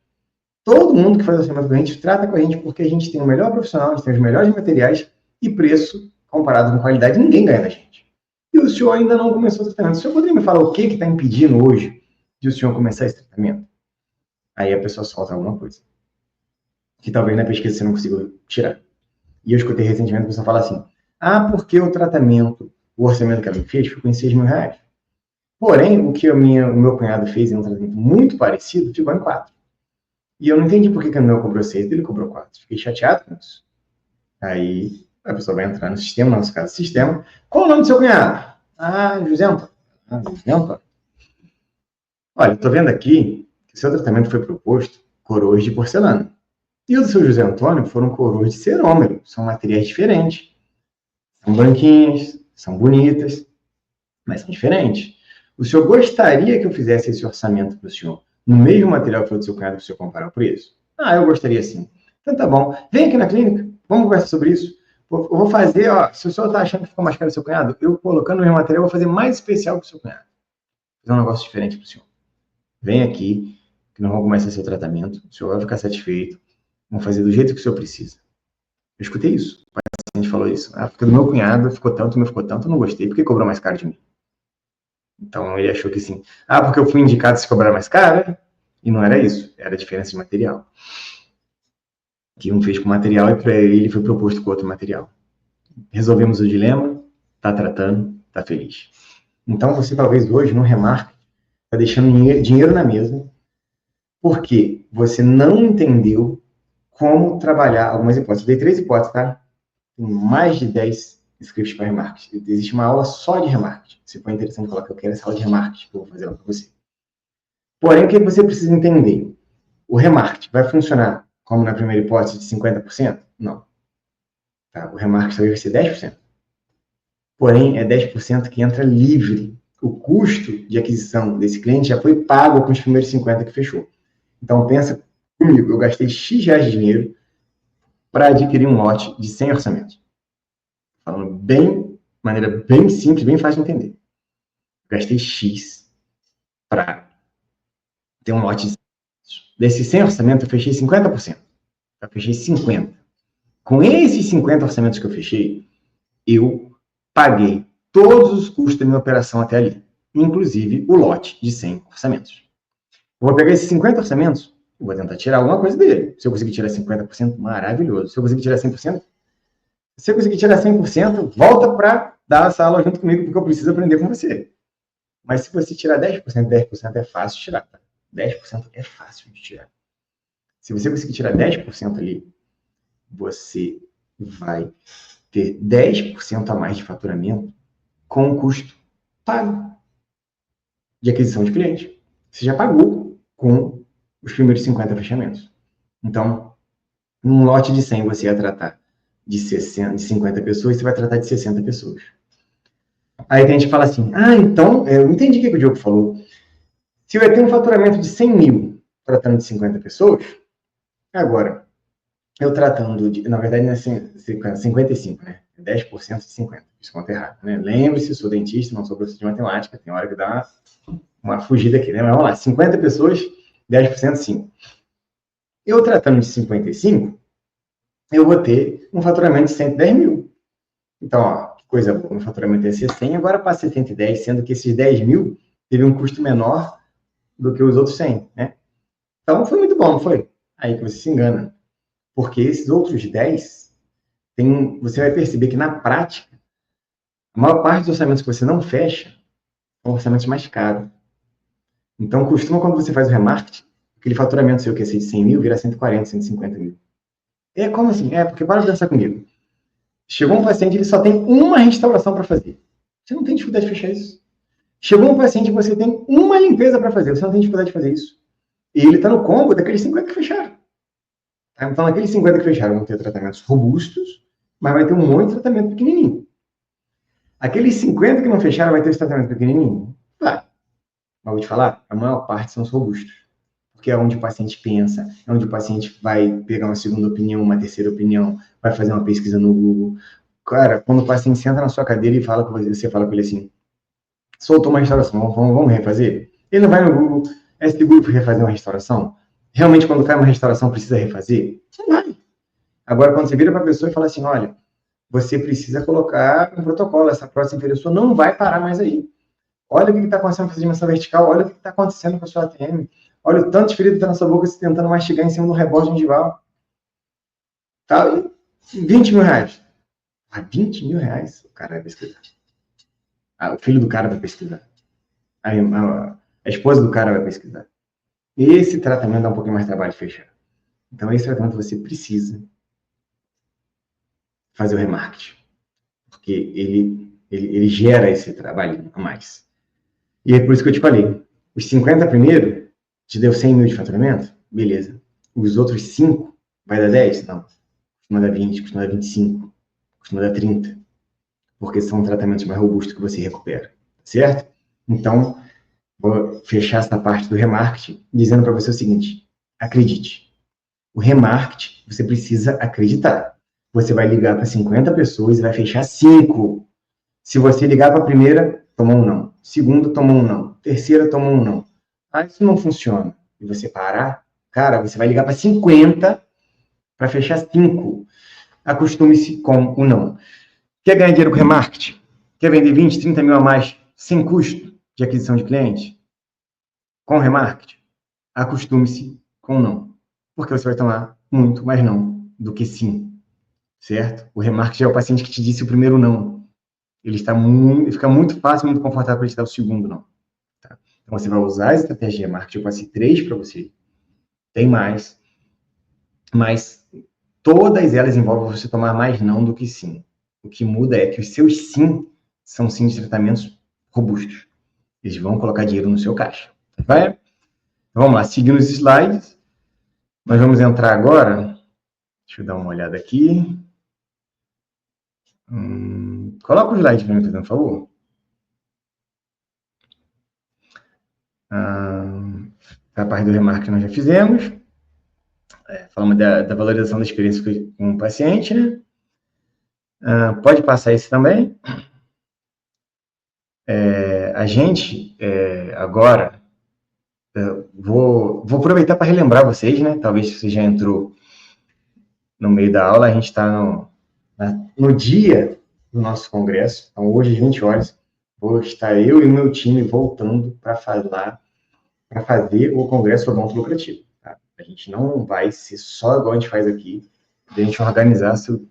Todo mundo que faz o tratamento com a gente trata com a gente porque a gente tem o melhor profissional, a gente tem os melhores materiais e preço comparado com qualidade, ninguém ganha da gente. E o senhor ainda não começou o tratamento. O senhor poderia me falar o que está impedindo hoje de o senhor começar esse tratamento? Aí a pessoa solta alguma coisa. Que talvez na pesquisa você não consiga tirar. E eu escutei recentemente a pessoa falar assim, porque o tratamento, o orçamento que ela me fez ficou em R$6.000. Porém, o que o meu cunhado fez em um tratamento muito parecido, ficou em 4. E eu não entendi por que o meu cobrou 6 e ele cobrou 4. Fiquei chateado com isso. Aí a pessoa vai entrar no sistema, no nosso caso, sistema. Qual o nome do seu cunhado? José Antônio. José Antônio. Olha, eu tô vendo aqui que o seu tratamento foi proposto coroas de porcelana. E o do seu José Antônio foram coroas de cerômero. São materiais diferentes. São branquinhas, são bonitas, mas são diferentes. O senhor gostaria que eu fizesse esse orçamento para o senhor no mesmo material que foi do seu cunhado para o senhor comparar o preço? Eu gostaria sim. Então tá bom. Vem aqui na clínica, vamos conversar sobre isso. Eu vou fazer, ó, se o senhor está achando que ficou mais caro do seu cunhado, eu colocando o meu material, eu vou fazer mais especial que o seu cunhado. Vou fazer um negócio diferente para o senhor. Vem aqui, que nós vamos começar seu tratamento, o senhor vai ficar satisfeito, vamos fazer do jeito que o senhor precisa. Eu escutei isso, o paciente falou isso. Ah, porque do meu cunhado ficou tanto, o meu ficou tanto, eu não gostei, por que cobrou mais caro de mim? Então ele achou que sim. Ah, porque eu fui indicado se cobrar mais caro? E não era isso, era a diferença de material. Que um fez com material e para ele foi proposto com outro material. Resolvemos o dilema, está tratando, está feliz. Então você talvez hoje no remarque está deixando dinheiro na mesa porque você não entendeu como trabalhar algumas hipóteses. Eu dei 3 hipóteses, tá? Tem mais de 10 scripts para remarketing. Existe uma aula só de remarketing. Se for interessante, coloca, eu quero essa aula de remarketing, que eu vou fazer ela para você. Porém, o que você precisa entender? O remarketing vai funcionar como na primeira hipótese de 50%? Não. Tá? O remarketing talvez vai ser 10%. Porém, é 10% que entra livre. O custo de aquisição desse cliente já foi pago com os primeiros 50 que fechou. Então, pensa comigo, eu gastei X reais de dinheiro para adquirir um lote de 100 orçamentos. Falando de maneira bem simples, bem fácil de entender. Gastei X para ter um lote de 100. Desses 100 orçamentos, eu fechei 50%. Eu fechei 50%. Com esses 50 orçamentos que eu fechei, eu paguei todos os custos da minha operação até ali, inclusive o lote de 100 orçamentos. Eu vou pegar esses 50 orçamentos e vou tentar tirar alguma coisa dele. Se eu conseguir tirar 50%, maravilhoso. Se eu conseguir tirar 100%, se eu conseguir tirar 100%, volta para dar essa aula junto comigo, porque eu preciso aprender com você. Mas se você tirar 10%, 10% é fácil de tirar. Tá? 10% é fácil de tirar. Se você conseguir tirar 10% ali, você vai ter 10% a mais de faturamento com o custo pago de aquisição de cliente. Você já pagou com os primeiros 50 fechamentos. Então, num lote de 100 você ia tratar de 50 pessoas, você vai tratar de 60 pessoas. Aí tem gente que fala assim, então, eu entendi o que o Diogo falou. Se eu ia ter um faturamento de 100 mil tratando de 50 pessoas, agora, eu tratando de, na verdade, não é 55, né? 10% de 50. Isso conta errado, né? Lembre-se, sou dentista, não sou professor de matemática, tem hora que dá uma fugida aqui, né? Mas vamos lá, 50 pessoas, 10% 5. Eu tratando de 55, eu vou ter um faturamento de 110 mil. Então, ó, que coisa boa, meu faturamento ia ser 100, agora passa 110, sendo que esses 10 mil teve um custo menor do que os outros 100, né? Então, foi muito bom, não foi? Aí que você se engana. Porque esses outros 10, você vai perceber que na prática, a maior parte dos orçamentos que você não fecha são orçamentos mais caros. Então, costuma, quando você faz o remarketing, aquele faturamento seu que ia ser de 100 mil, vira 140, 150 mil. É como assim? Porque para pensar comigo. Chegou um paciente, ele só tem uma restauração para fazer. Você não tem dificuldade de fechar isso. Chegou um paciente e você tem uma limpeza para fazer. Você não tem dificuldade de fazer isso. E ele está no combo daqueles 50 que fecharam. Então, aqueles 50 que fecharam vão ter tratamentos robustos, mas vai ter um monte de tratamento pequenininho. Aqueles 50 que não fecharam vai ter esse tratamento pequenininho? Vai. Mas vou te falar, a maior parte são os robustos. Porque é onde o paciente pensa, é onde o paciente vai pegar uma segunda opinião, uma terceira opinião, vai fazer uma pesquisa no Google. Cara, quando o paciente senta na sua cadeira e fala com você fala com ele assim, soltou uma restauração, vamos refazer? Ele não vai no Google, é seguro para refazer uma restauração? Realmente, quando cai uma restauração, precisa refazer? Não vai. Agora, quando você vira para a pessoa e fala assim, olha, você precisa colocar um protocolo, essa prótese inferior sua não vai parar mais aí. Olha o que está acontecendo com a dimensão vertical, olha o que está acontecendo com a sua ATM, olha o tanto de ferido que está na sua boca, você tentando mastigar em cima do rebote gengival. Tá? 20 mil reais. 20 mil reais? O cara vai pesquisar. O filho do cara vai pesquisar. A esposa do cara vai pesquisar. Esse tratamento dá um pouquinho mais de trabalho de fechar. Então, esse tratamento você precisa fazer o remarketing. Porque ele gera esse trabalho a mais. E é por isso que eu te falei. Os 50 primeiro te deu 100 mil de faturamento? Beleza. Os outros 5 vai dar 10? Não. Costuma dar 20, costuma dar 25, costuma dar 30. Porque são tratamentos mais robustos que você recupera. Certo? Então, vou fechar essa parte do remarketing dizendo para você o seguinte. Acredite. O remarketing, você precisa acreditar. você vai ligar para 50 pessoas e vai fechar 5. Se você ligar para a primeira, tomou um não. Segunda, tomou um não. Terceira, tomou um não. Ah, isso não funciona. E você parar, cara, você vai ligar para 50 para fechar 5. Acostume-se com o não. Quer ganhar dinheiro com remarketing? Quer vender 20, 30 mil a mais sem custo de aquisição de cliente? Com remarketing? Acostume-se com o não. Porque você vai tomar muito mais não do que sim. Certo? O remarketing é o paciente que te disse o primeiro não. Ele fica muito fácil, muito confortável para te dar o segundo não. Tá? Então, você vai usar a estratégia de remarketing. Eu passei 3 para você. Tem mais. Mas todas elas envolvem você tomar mais não do que sim. O que muda é que os seus sim são sim de tratamentos robustos. Eles vão colocar dinheiro no seu caixa. Vai? Vamos lá, seguindo os slides. Nós vamos entrar agora. Deixa eu dar uma olhada aqui. Coloca o slide para mim, por favor. A parte do remarketing nós já fizemos. Falamos da valorização da experiência com o paciente, né? Pode passar esse também. A gente, agora, vou aproveitar para relembrar vocês, né? Talvez você já entrou no meio da aula, a gente está no dia do nosso congresso, então hoje às 20 horas, vou estar eu e o meu time voltando para fazer o congresso Odonto Lucrativo. Tá? A gente não vai ser só igual a gente faz aqui, de a gente organizar seu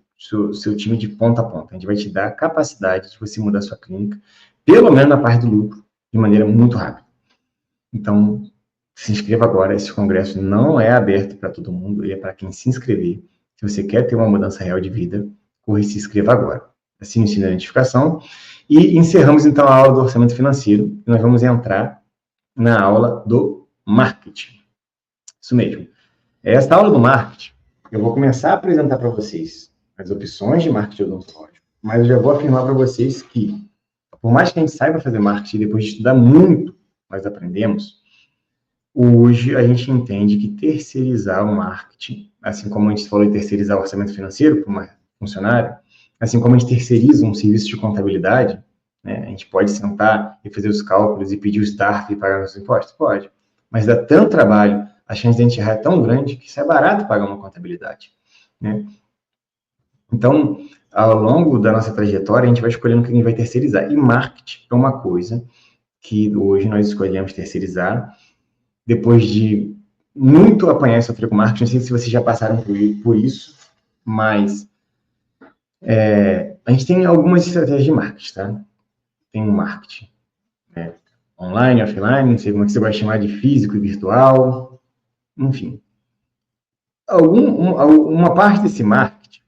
time de ponta a ponta. A gente vai te dar a capacidade de você mudar a sua clínica, pelo menos na parte do lucro, de maneira muito rápida. Então, se inscreva agora. Esse congresso não é aberto para todo mundo, ele é para quem se inscrever. Se você quer ter uma mudança real de vida, corre e se inscreva agora. Assine o sininho da notificação. E encerramos, então, a aula do orçamento financeiro. E nós vamos entrar na aula do marketing. Isso mesmo. Esta aula do marketing, eu vou começar a apresentar para vocês as opções de marketing odontológico, mas eu já vou afirmar para vocês que, por mais que a gente saiba fazer marketing, depois de estudar muito, nós aprendemos, hoje a gente entende que terceirizar o marketing, assim como a gente falou de terceirizar o orçamento financeiro para uma funcionária, assim como a gente terceiriza um serviço de contabilidade, né, a gente pode sentar e fazer os cálculos e pedir o staff e pagar os impostos? Pode. Mas dá tanto trabalho, a chance de a gente errar é tão grande que isso é barato pagar uma contabilidade. Né? Então, ao longo da nossa trajetória, a gente vai escolhendo o que a gente vai terceirizar. E marketing é uma coisa que hoje nós escolhemos terceirizar, depois de muito apanhar e sofrer com marketing. Não sei se vocês já passaram por isso, mas a gente tem algumas estratégias de marketing, tá? Tem um marketing online, offline, não sei como é que você vai chamar, de físico e virtual, enfim. Uma parte desse marketing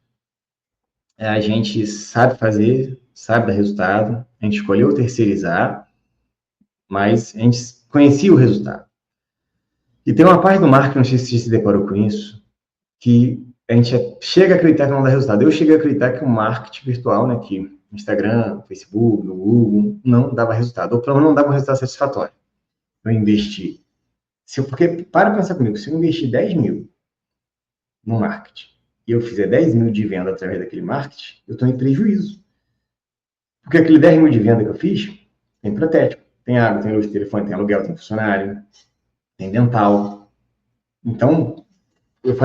a gente sabe fazer, sabe dar resultado, a gente escolheu terceirizar, mas a gente conhecia o resultado. E tem uma parte do marketing, não sei se você se deparou com isso, que a gente chega a acreditar que não dá resultado. Eu cheguei a acreditar que o marketing virtual, né, que no Instagram, no Facebook, no Google, não dava resultado, ou pelo menos não dava um resultado satisfatório. Eu investi. Porque, para pensar comigo, se eu investir 10 mil no marketing e eu fizer 10 mil de venda através daquele marketing, eu estou em prejuízo. Porque aquele 10 mil de venda que eu fiz, tem protético, tem água, tem luz, tem telefone, tem aluguel, tem funcionário, tem dental. Então, eu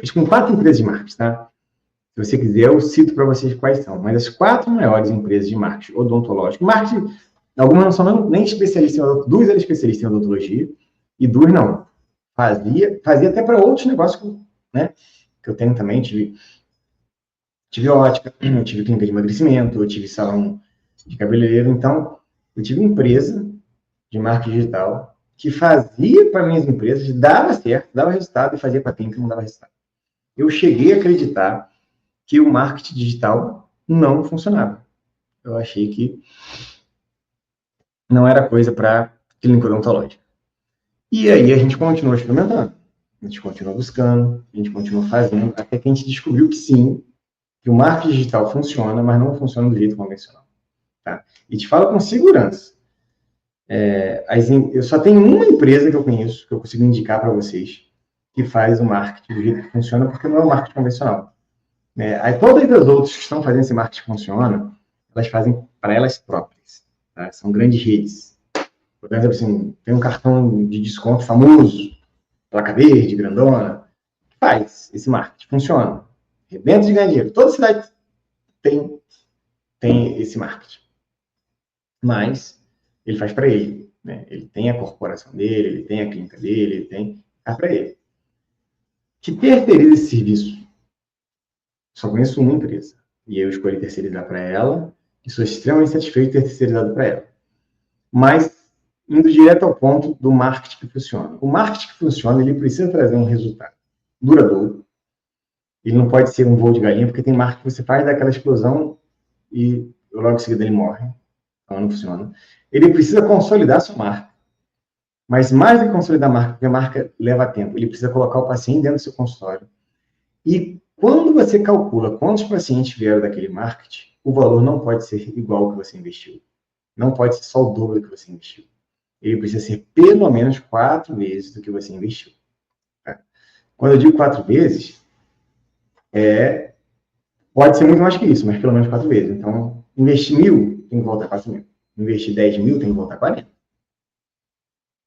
fiz com 4 empresas de marketing, tá? Se você quiser, eu cito para vocês quais são. Mas as 4 maiores empresas de marketing odontológico, marketing, algumas não são nem especialistas em odontologia, 2 eram especialistas em odontologia e 2 não. Fazia até para outros negócios, né? Que eu tenho também, tive ótica, tive clínica de emagrecimento, eu tive salão de cabeleireiro. Então, eu tive empresa de marketing digital que fazia para minhas empresas, dava certo, dava resultado, e fazia para quem que não dava resultado. Eu cheguei a acreditar que o marketing digital não funcionava. Eu achei que não era coisa para clínica odontológica. E aí a gente continuou experimentando, a gente continuou buscando, a gente continuou fazendo, até que a gente descobriu que sim, que o marketing digital funciona, mas não funciona do jeito convencional. Tá? E te falo com segurança. Eu só tenho uma empresa que eu conheço, que eu consigo indicar para vocês, que faz o marketing do jeito que funciona, porque não é o marketing convencional. Aí todas as outras que estão fazendo esse marketing funciona, elas fazem para elas próprias. Tá? São grandes redes. Por exemplo, assim, tem um cartão de desconto famoso, placa verde, grandona, faz esse marketing, funciona. Rebenta de ganhar dinheiro. Toda cidade tem esse marketing. Mas ele faz para ele. Né? Ele tem a corporação dele, ele tem a clínica dele, ele tem. Faz para ele. Que terceiriza esse serviço? Só conheço uma empresa. E eu escolhi terceirizar para ela, e sou extremamente satisfeito de ter terceirizado para ela. Mas, indo direto ao ponto do marketing que funciona. O marketing que funciona, ele precisa trazer um resultado duradouro. Ele não pode ser um voo de galinha, porque tem marketing que você faz daquela explosão e logo em seguida ele morre. Então não funciona. Ele precisa consolidar a sua marca. Mas mais do que consolidar a marca, porque a marca leva tempo, ele precisa colocar o paciente dentro do seu consultório. E quando você calcula quantos pacientes vieram daquele marketing, o valor não pode ser igual ao que você investiu. Não pode ser só o dobro do que você investiu. Ele precisa ser pelo menos 4 vezes do que você investiu. Tá? Quando eu digo 4 vezes, pode ser muito mais que isso, mas pelo menos 4 vezes. Então, investir 1.000, tem que voltar 4.000. Investir 10.000, tem que voltar 40.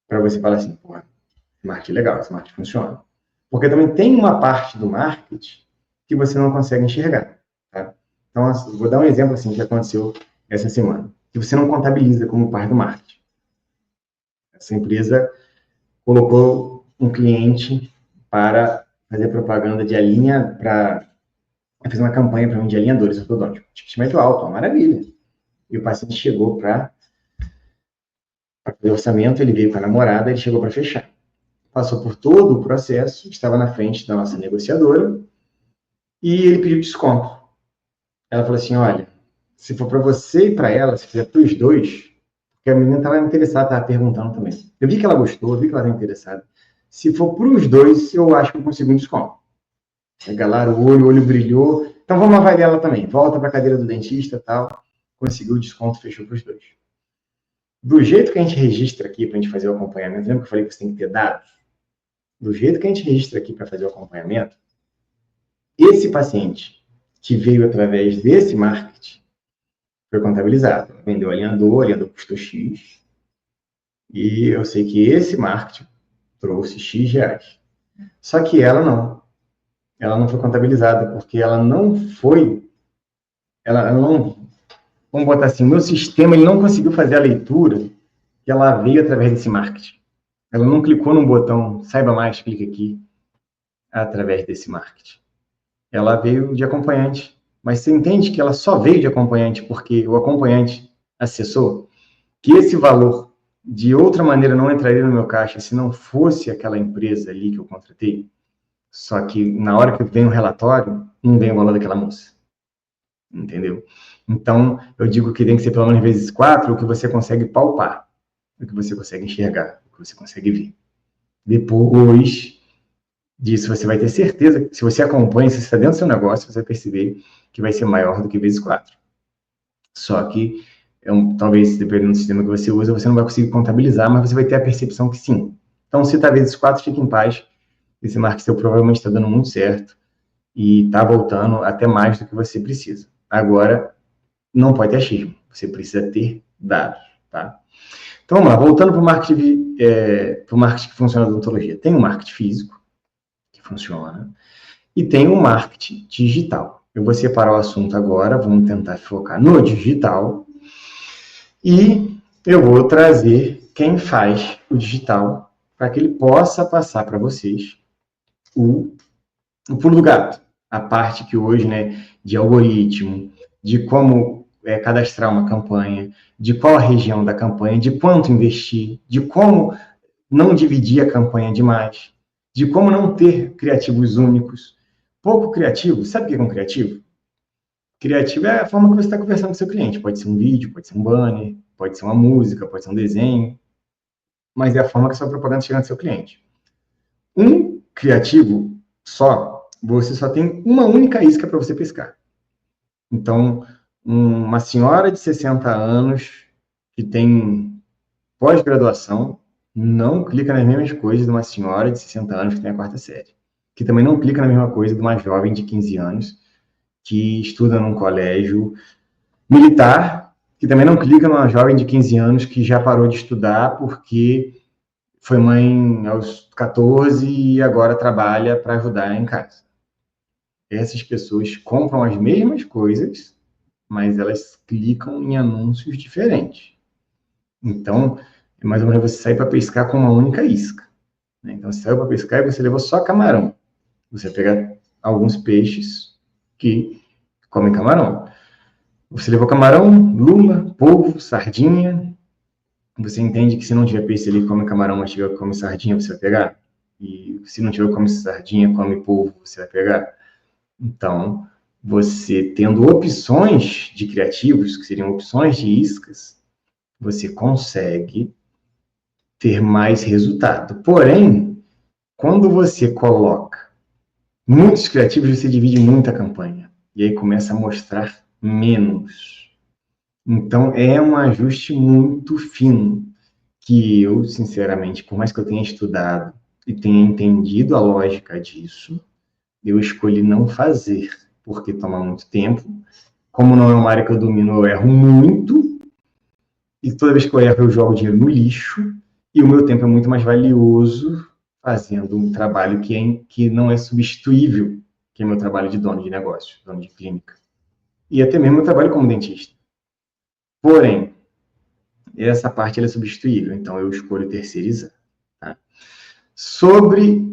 Para você falar assim, pô, esse marketing é legal, esse marketing funciona. Porque também tem uma parte do marketing que você não consegue enxergar. Tá? Então, vou dar um exemplo assim que aconteceu essa semana. Que você não contabiliza como parte do marketing. Essa empresa colocou um cliente para fazer propaganda de alinha, para fazer uma campanha para vender alinhadores ortodônticos. Ticket alto, uma maravilha. E o paciente chegou para fazer orçamento, ele veio com a namorada, ele chegou para fechar. Passou por todo o processo, estava na frente da nossa negociadora, e ele pediu desconto. Ela falou assim, olha, se for para você e para ela, se fizer para os dois, porque a menina estava interessada, estava perguntando também. Eu vi que ela gostou, eu vi que ela estava interessada. Se for para os dois, eu acho que eu consigo um desconto. Regalaram o olho brilhou. Então vamos avaliar ela também. Volta para a cadeira do dentista e tal. Conseguiu o desconto, fechou para os dois. Do jeito que a gente registra aqui para a gente fazer o acompanhamento, lembra que eu falei que você tem que ter dados? Do jeito que a gente registra aqui para fazer o acompanhamento, esse paciente que veio através desse marketing foi contabilizado. Vendeu alinhador custou X. E eu sei que esse marketing trouxe X reais. Só que ela não. Ela não foi contabilizada, porque ela não foi. Ela não. Vamos botar assim, o meu sistema ele não conseguiu fazer a leitura que ela veio através desse marketing. Ela não clicou no botão, saiba mais, clique aqui, através desse marketing. Ela veio de acompanhante. Mas você entende que ela só veio de acompanhante porque o acompanhante acessou? Que esse valor, de outra maneira, não entraria no meu caixa se não fosse aquela empresa ali que eu contratei? Só que na hora que vem o relatório, não vem o valor daquela moça. Entendeu? Então, eu digo que tem que ser pelo menos vezes 4 o que você consegue palpar, o que você consegue enxergar, o que você consegue ver. Depois disso, você vai ter certeza, se você acompanha, se você está dentro do seu negócio, você vai perceber que vai ser maior do que vezes 4. Só que, talvez, dependendo do sistema que você usa, você não vai conseguir contabilizar, mas você vai ter a percepção que sim. Então, se está vezes 4, fique em paz. Esse marketing seu provavelmente está dando muito certo e está voltando até mais do que você precisa. Agora, não pode ter achismo. Você precisa ter dados, tá? Então, vamos lá. Voltando para o marketing, marketing que funciona na odontologia. Tem o marketing físico, que funciona, e tem o marketing digital. Eu vou separar o assunto agora, vamos tentar focar no digital, e eu vou trazer quem faz o digital para que ele possa passar para vocês o pulo do gato, a parte que hoje, né, de algoritmo, de como cadastrar uma campanha, de qual a região da campanha, de quanto investir, de como não dividir a campanha demais, de como não ter criativos únicos. Pouco criativo, sabe o que é um criativo? Criativo é a forma que você está conversando com o seu cliente. Pode ser um vídeo, pode ser um banner, pode ser uma música, pode ser um desenho, mas é a forma que a sua propaganda chega no seu cliente. Um criativo só, você só tem uma única isca para você pescar. Então, uma senhora de 60 anos que tem pós-graduação não clica nas mesmas coisas de uma senhora de 60 anos que tem a quarta série. Que também não clica na mesma coisa de uma jovem de 15 anos que estuda num colégio militar, que também não clica numa jovem de 15 anos que já parou de estudar porque foi mãe aos 14 e agora trabalha para ajudar em casa. Essas pessoas compram as mesmas coisas, mas elas clicam em anúncios diferentes. Então, é mais ou menos você sair para pescar com uma única isca. Né? Então, você saiu para pescar e você levou só camarão. Você pega alguns peixes que comem camarão. Você levou camarão, lula, polvo, sardinha. Você entende que se não tiver peixe ali que come camarão, mas tiver que come sardinha, você vai pegar? E se não tiver que come sardinha, come polvo, você vai pegar? Então, você tendo opções de criativos, que seriam opções de iscas, você consegue ter mais resultado. Porém, quando você coloca muitos criativos, você divide muita campanha. E aí começa a mostrar menos. Então, é um ajuste muito fino, que eu, sinceramente, por mais que eu tenha estudado e tenha entendido a lógica disso, eu escolhi não fazer, porque toma muito tempo. Como não é uma área que eu domino, eu erro muito. E toda vez que eu erro, eu jogo dinheiro no lixo. E o meu tempo é muito mais valioso fazendo um trabalho que não é substituível, que é meu trabalho de dono de negócio, dono de clínica. E até mesmo meu trabalho como dentista. Porém, essa parte ela é substituível, então eu escolho terceirizar. Tá? Sobre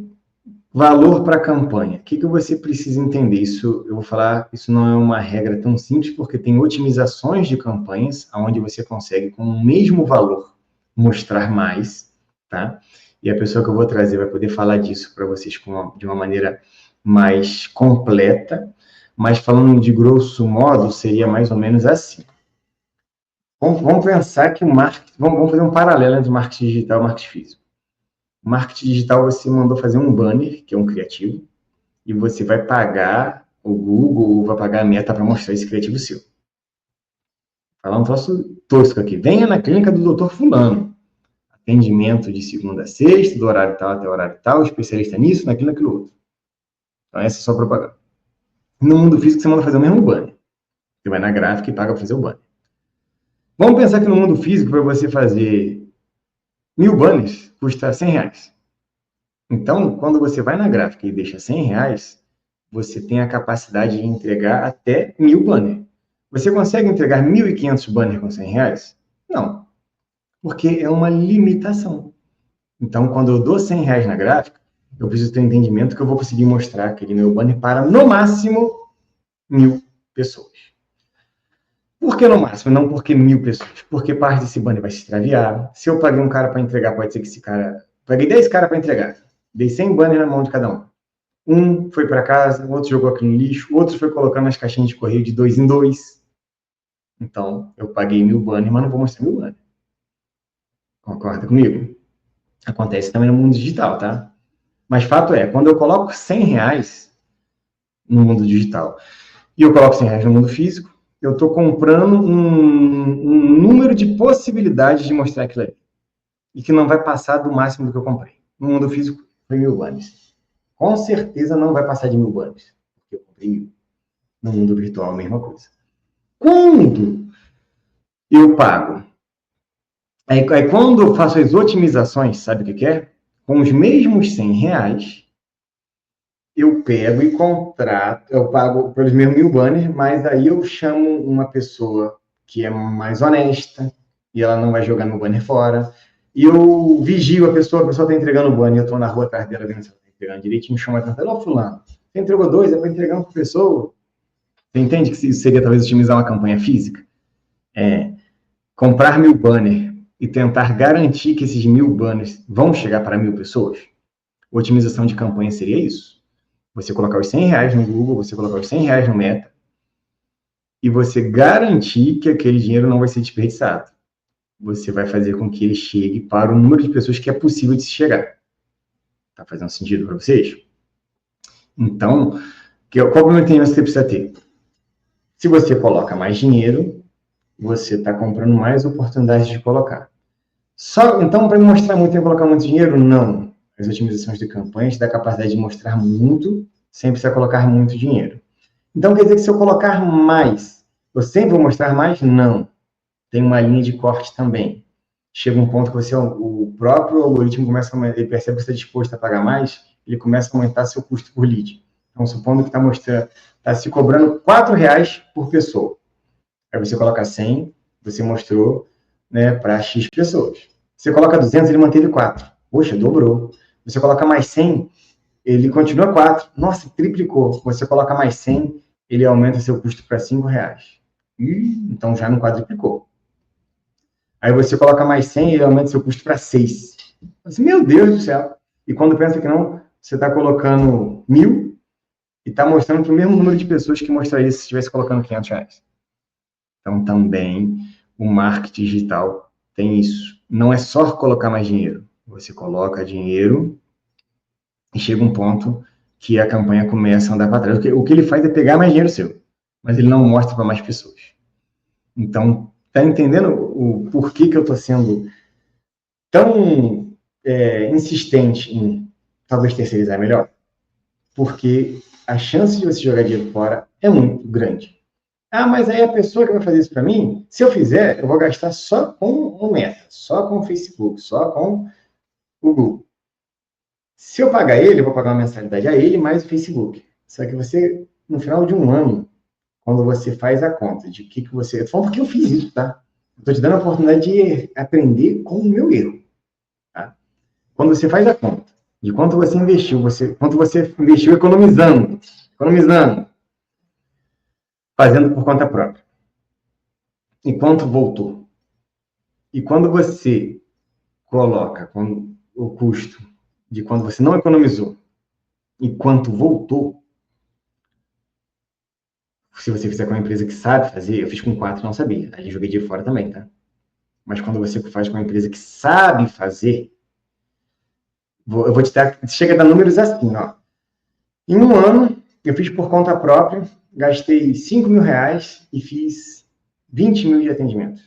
valor para a campanha, o que você precisa entender? Isso eu vou falar, isso não é uma regra tão simples, porque tem otimizações de campanhas onde você consegue, com o mesmo valor, mostrar mais, tá? E a pessoa que eu vou trazer vai poder falar disso para vocês de uma maneira mais completa, mas falando de grosso modo, seria mais ou menos assim. Vamos pensar que o marketing, vamos fazer um paralelo entre o marketing digital e o marketing físico. O marketing digital, você mandou fazer um banner, que é um criativo, e você vai pagar o Google ou vai pagar a Meta para mostrar esse criativo seu. Vou falar um troço tosco aqui. Venha na clínica do Dr. Fulano. Atendimento de segunda a sexta, do horário tal até o horário tal, especialista nisso, naquilo, naquilo outro. Então, essa é só propaganda. No mundo físico, você manda fazer o mesmo banner. Você vai na gráfica e paga para fazer o banner. Vamos pensar que no mundo físico, para você fazer 1000 banners, custa R$100. Então, quando você vai na gráfica e deixa R$100, você tem a capacidade de entregar até 1000 banners. Você consegue entregar 1.500 banners com R$100? Não, porque é uma limitação. Então, quando eu dou R$100 na gráfica, eu preciso ter um entendimento que eu vou conseguir mostrar aquele meu banner para, no máximo, 1000 pessoas. Por que no máximo? Não porque 1000 pessoas. Porque parte desse banner vai se extraviar. Se eu paguei um cara para entregar, pode ser que esse cara... Paguei 10 caras para entregar. Dei 100 banners na mão de cada um. Um foi para casa, o outro jogou aqui no lixo, o outro foi colocando nas caixinhas de correio de 2 em 2. Então, eu paguei 1000 banners, mas não vou mostrar 1000 banners. Concorda comigo? Acontece também no mundo digital, tá? Mas fato é, quando eu coloco R$100 no mundo digital e eu coloco R$100 no mundo físico, eu estou comprando um número de possibilidades de mostrar aquilo ali. E que não vai passar do máximo do que eu comprei. No mundo físico, foi 1000 banners. Com certeza não vai passar de 1000 banners. Porque eu comprei 1000. No mundo virtual, a mesma coisa. Quando eu pago, aí quando eu faço as otimizações, sabe o que é? Com os mesmos R$100, eu pego e contrato, eu pago pelos meus 1000 banners, mas aí eu chamo uma pessoa que é mais honesta, e ela não vai jogar meu banner fora, e eu vigio a pessoa está entregando o banner, eu estou na rua atrás dela, vendo se ela está entregando direitinho, chamo a atenção, ó, fulano, você entregou 2, é para entregar uma pessoa. Você entende que isso seria talvez otimizar uma campanha física? Comprar 1000 banners e tentar garantir que esses 1000 banners vão chegar para 1000 pessoas? Otimização de campanha seria isso. Você colocar os R$100 no Google, você colocar os R$100 no Meta, e você garantir que aquele dinheiro não vai ser desperdiçado. Você vai fazer com que ele chegue para o número de pessoas que é possível de se chegar. Tá fazendo sentido para vocês? Então, qual o entendimento que você precisa ter? Se você coloca mais dinheiro, você está comprando mais oportunidades de colocar. Então, para mostrar muito e colocar muito dinheiro? Não. As otimizações de campanhas dão a capacidade de mostrar muito, sem precisar colocar muito dinheiro. Então, quer dizer que se eu colocar mais, eu sempre vou mostrar mais? Não. Tem uma linha de corte também. Chega um ponto que o próprio algoritmo começa ele percebe que você está disposto a pagar mais, ele começa a aumentar seu custo por lead. Então, supondo que está se cobrando R$ 4 por pessoa. Aí você coloca 100, você mostrou, né, para X pessoas. Você coloca 200, ele manteve 4. Poxa, dobrou. Você coloca mais 100, ele continua 4. Nossa, triplicou. Você coloca mais 100, ele aumenta seu custo para R$ 5. Então já não quadriplicou. Aí você coloca mais 100, ele aumenta seu custo para 6. Assim, meu Deus do céu. E quando pensa que não, você está colocando 1.000 e está mostrando para o mesmo número de pessoas que mostraria se estivesse colocando R$ 500. Então, também, o marketing digital tem isso. Não é só colocar mais dinheiro. Você coloca dinheiro e chega um ponto que a campanha começa a andar para trás. O que ele faz é pegar mais dinheiro seu, mas ele não mostra para mais pessoas. Então, tá entendendo o porquê que eu estou sendo tão insistente em talvez terceirizar melhor? Porque a chance de você jogar dinheiro fora é muito grande. Ah, mas aí a pessoa que vai fazer isso para mim, se eu fizer, eu vou gastar só com o Meta, só com o Facebook, só com o Google. Se eu pagar ele, eu vou pagar uma mensalidade a ele mais o Facebook. Só que você, no final de um ano, quando você faz a conta de que você... Eu tô falando porque eu fiz isso, tá? Eu tô te dando a oportunidade de aprender com o meu erro. Tá? Quando você faz a conta de quanto você investiu, quanto você investiu economizando, fazendo por conta própria. E quanto voltou? E quando você coloca o custo de quando você não economizou e quanto voltou, se você fizer com uma empresa que sabe fazer, eu fiz com 4 e não sabia, ali joguei de fora também, tá? Mas quando você faz com uma empresa que sabe fazer, eu vou te dar, chega a dar números assim, ó. Em um ano, eu fiz por conta própria, gastei R$ 5.000 e fiz 20 mil de atendimento.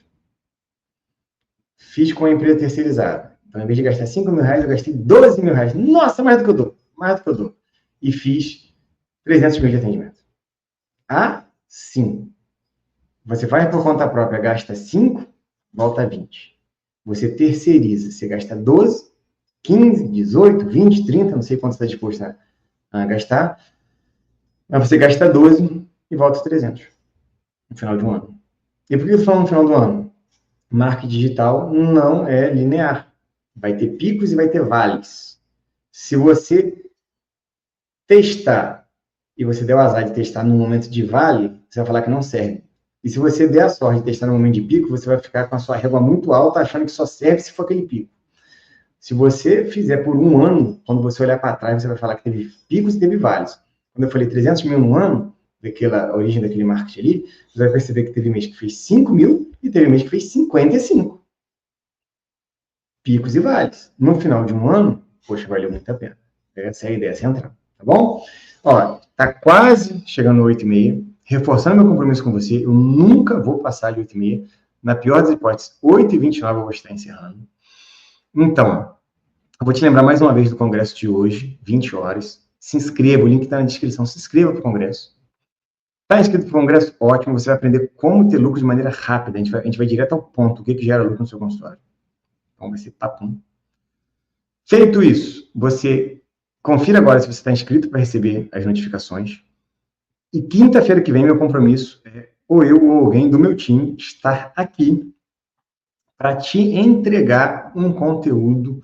Fiz com a empresa terceirizada. Então, em vez de gastar R$ 5.000, eu gastei R$ 12.000. Nossa, mais do que eu dou. E fiz 300 mil de atendimento. Sim. Você faz por conta própria, gasta 5, volta 20. Você terceiriza, você gasta 12, 15, 18, 20, 30, não sei quanto você está disposto a gastar, mas você gasta 12 e volta 300 no final de um ano. E por que eu estou falando no final do ano? Marketing digital não é linear. Vai ter picos e vai ter vales. Se você testar e você der o azar de testar no momento de vale, você vai falar que não serve. E se você der a sorte de testar no momento de pico, você vai ficar com a sua régua muito alta, achando que só serve se for aquele pico. Se você fizer por um ano, quando você olhar para trás, você vai falar que teve picos e teve vales. Quando eu falei 300 mil no ano, daquela origem daquele marketing ali, você vai perceber que teve mês que fez 5 mil e teve mês que fez 55. Picos e vales. No final de um ano, poxa, valeu muito a pena. Essa é a ideia central, tá bom? Ó, tá quase chegando 8h30. Reforçando meu compromisso com você, eu nunca vou passar de 8h30. Na pior das hipóteses, 8h29 eu vou estar encerrando. Então, eu vou te lembrar mais uma vez do congresso de hoje, 20 horas. Se inscreva, o link está na descrição. Se inscreva para o congresso. Está inscrito para o congresso? Ótimo, você vai aprender como ter lucro de maneira rápida. A gente vai direto ao ponto, o que gera lucro no seu consultório. Então, vai ser papum. Feito isso, você confira agora se você está inscrito para receber as notificações. E quinta-feira que vem, meu compromisso é ou eu ou alguém do meu time estar aqui para te entregar um conteúdo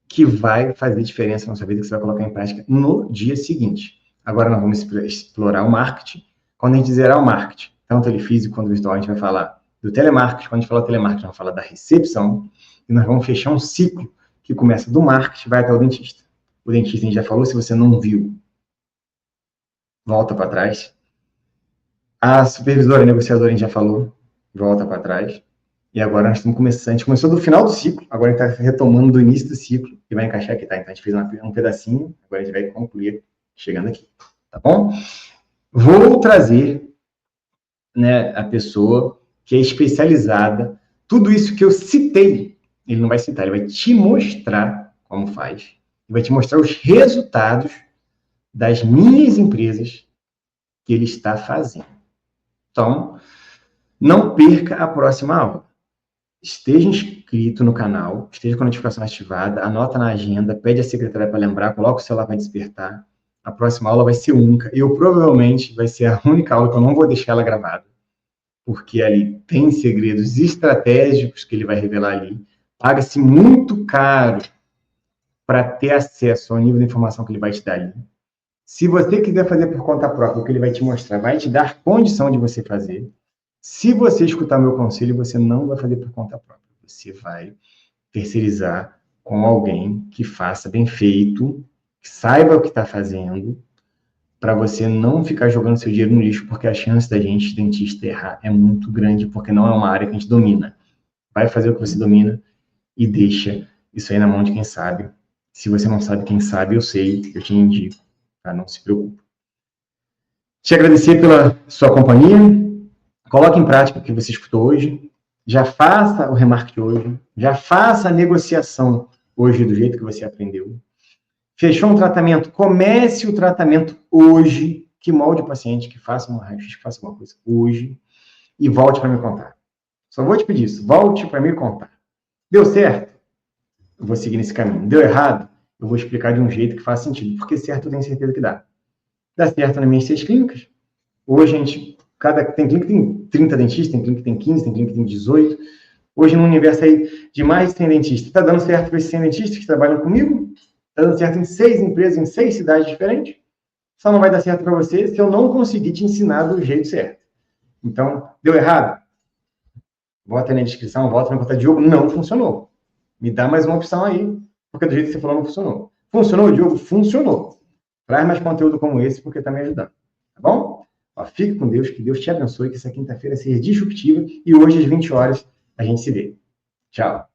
que vai fazer diferença na sua vida, que você vai colocar em prática no dia seguinte. Agora nós vamos explorar o marketing. Quando a gente zerar o marketing, tanto ele físico quanto virtual, a gente vai falar do telemarketing. Quando a gente falar telemarketing, nós vamos falar da recepção. E nós vamos fechar um ciclo que começa do marketing e vai até o dentista. O dentista a gente já falou, se você não viu, volta para trás. A supervisora, a negociadora, a gente já falou, volta para trás. E agora nós estamos começando. A gente começou do final do ciclo, agora a gente está retomando do início do ciclo e vai encaixar aqui, tá? Então a gente fez um pedacinho, agora a gente vai concluir chegando aqui, tá bom? Vou trazer, né, a pessoa que é especializada. Tudo isso que eu citei, ele não vai citar, ele vai te mostrar como faz. Ele vai te mostrar os resultados das minhas empresas que ele está fazendo. Então, não perca a próxima aula. Esteja inscrito no canal, esteja com a notificação ativada, anota na agenda, pede a secretária para lembrar, coloca o celular para despertar. A próxima aula vai ser única. Eu provavelmente vai ser a única aula que eu não vou deixar ela gravada, porque ali tem segredos estratégicos que ele vai revelar ali. Paga-se muito caro para ter acesso ao nível de informação que ele vai te dar ali. Se você quiser fazer por conta própria, o que ele vai te mostrar vai te dar condição de você fazer. Se você escutar meu conselho, você não vai fazer por conta própria. Você vai terceirizar com alguém que faça bem feito, que saiba o que está fazendo, para você não ficar jogando seu dinheiro no lixo, porque a chance da gente, dentista, errar é muito grande, porque não é uma área que a gente domina. Vai fazer o que você domina e deixa isso aí na mão de quem sabe. Se você não sabe quem sabe, eu sei, eu te indico, tá? Não se preocupe. Te agradecer pela sua companhia. Coloque em prática o que você escutou hoje. Já faça o remarketing hoje. Já faça a negociação hoje do jeito que você aprendeu. Fechou um tratamento? Comece o tratamento hoje. Que molde o paciente, que faça uma raio-x, que faça alguma coisa hoje. E volte para me contar. Só vou te pedir isso. Volte para me contar. Deu certo? Eu vou seguir nesse caminho. Deu errado? Eu vou explicar de um jeito que faça sentido. Porque certo eu tenho certeza que dá. Dá certo nas minhas 6 clínicas. Hoje a gente... tem clínica que tem 30 dentistas, tem clínica que tem 15, tem clínica que tem 18. Hoje, no universo aí de mais de 100 dentistas, está dando certo para esses 100 dentistas que trabalham comigo? Está dando certo em 6 empresas, em 6 cidades diferentes? Só não vai dar certo para você se eu não conseguir te ensinar do jeito certo. Então, deu errado? Bota aí na descrição, volta na conta de Diogo. Não funcionou. Me dá mais uma opção aí, porque do jeito que você falou não funcionou. Funcionou, Diogo? Funcionou. Traz mais conteúdo como esse, porque está me ajudando. Tá bom? Fique com Deus, que Deus te abençoe, que essa quinta-feira seja disruptiva e hoje às 20 horas a gente se vê. Tchau.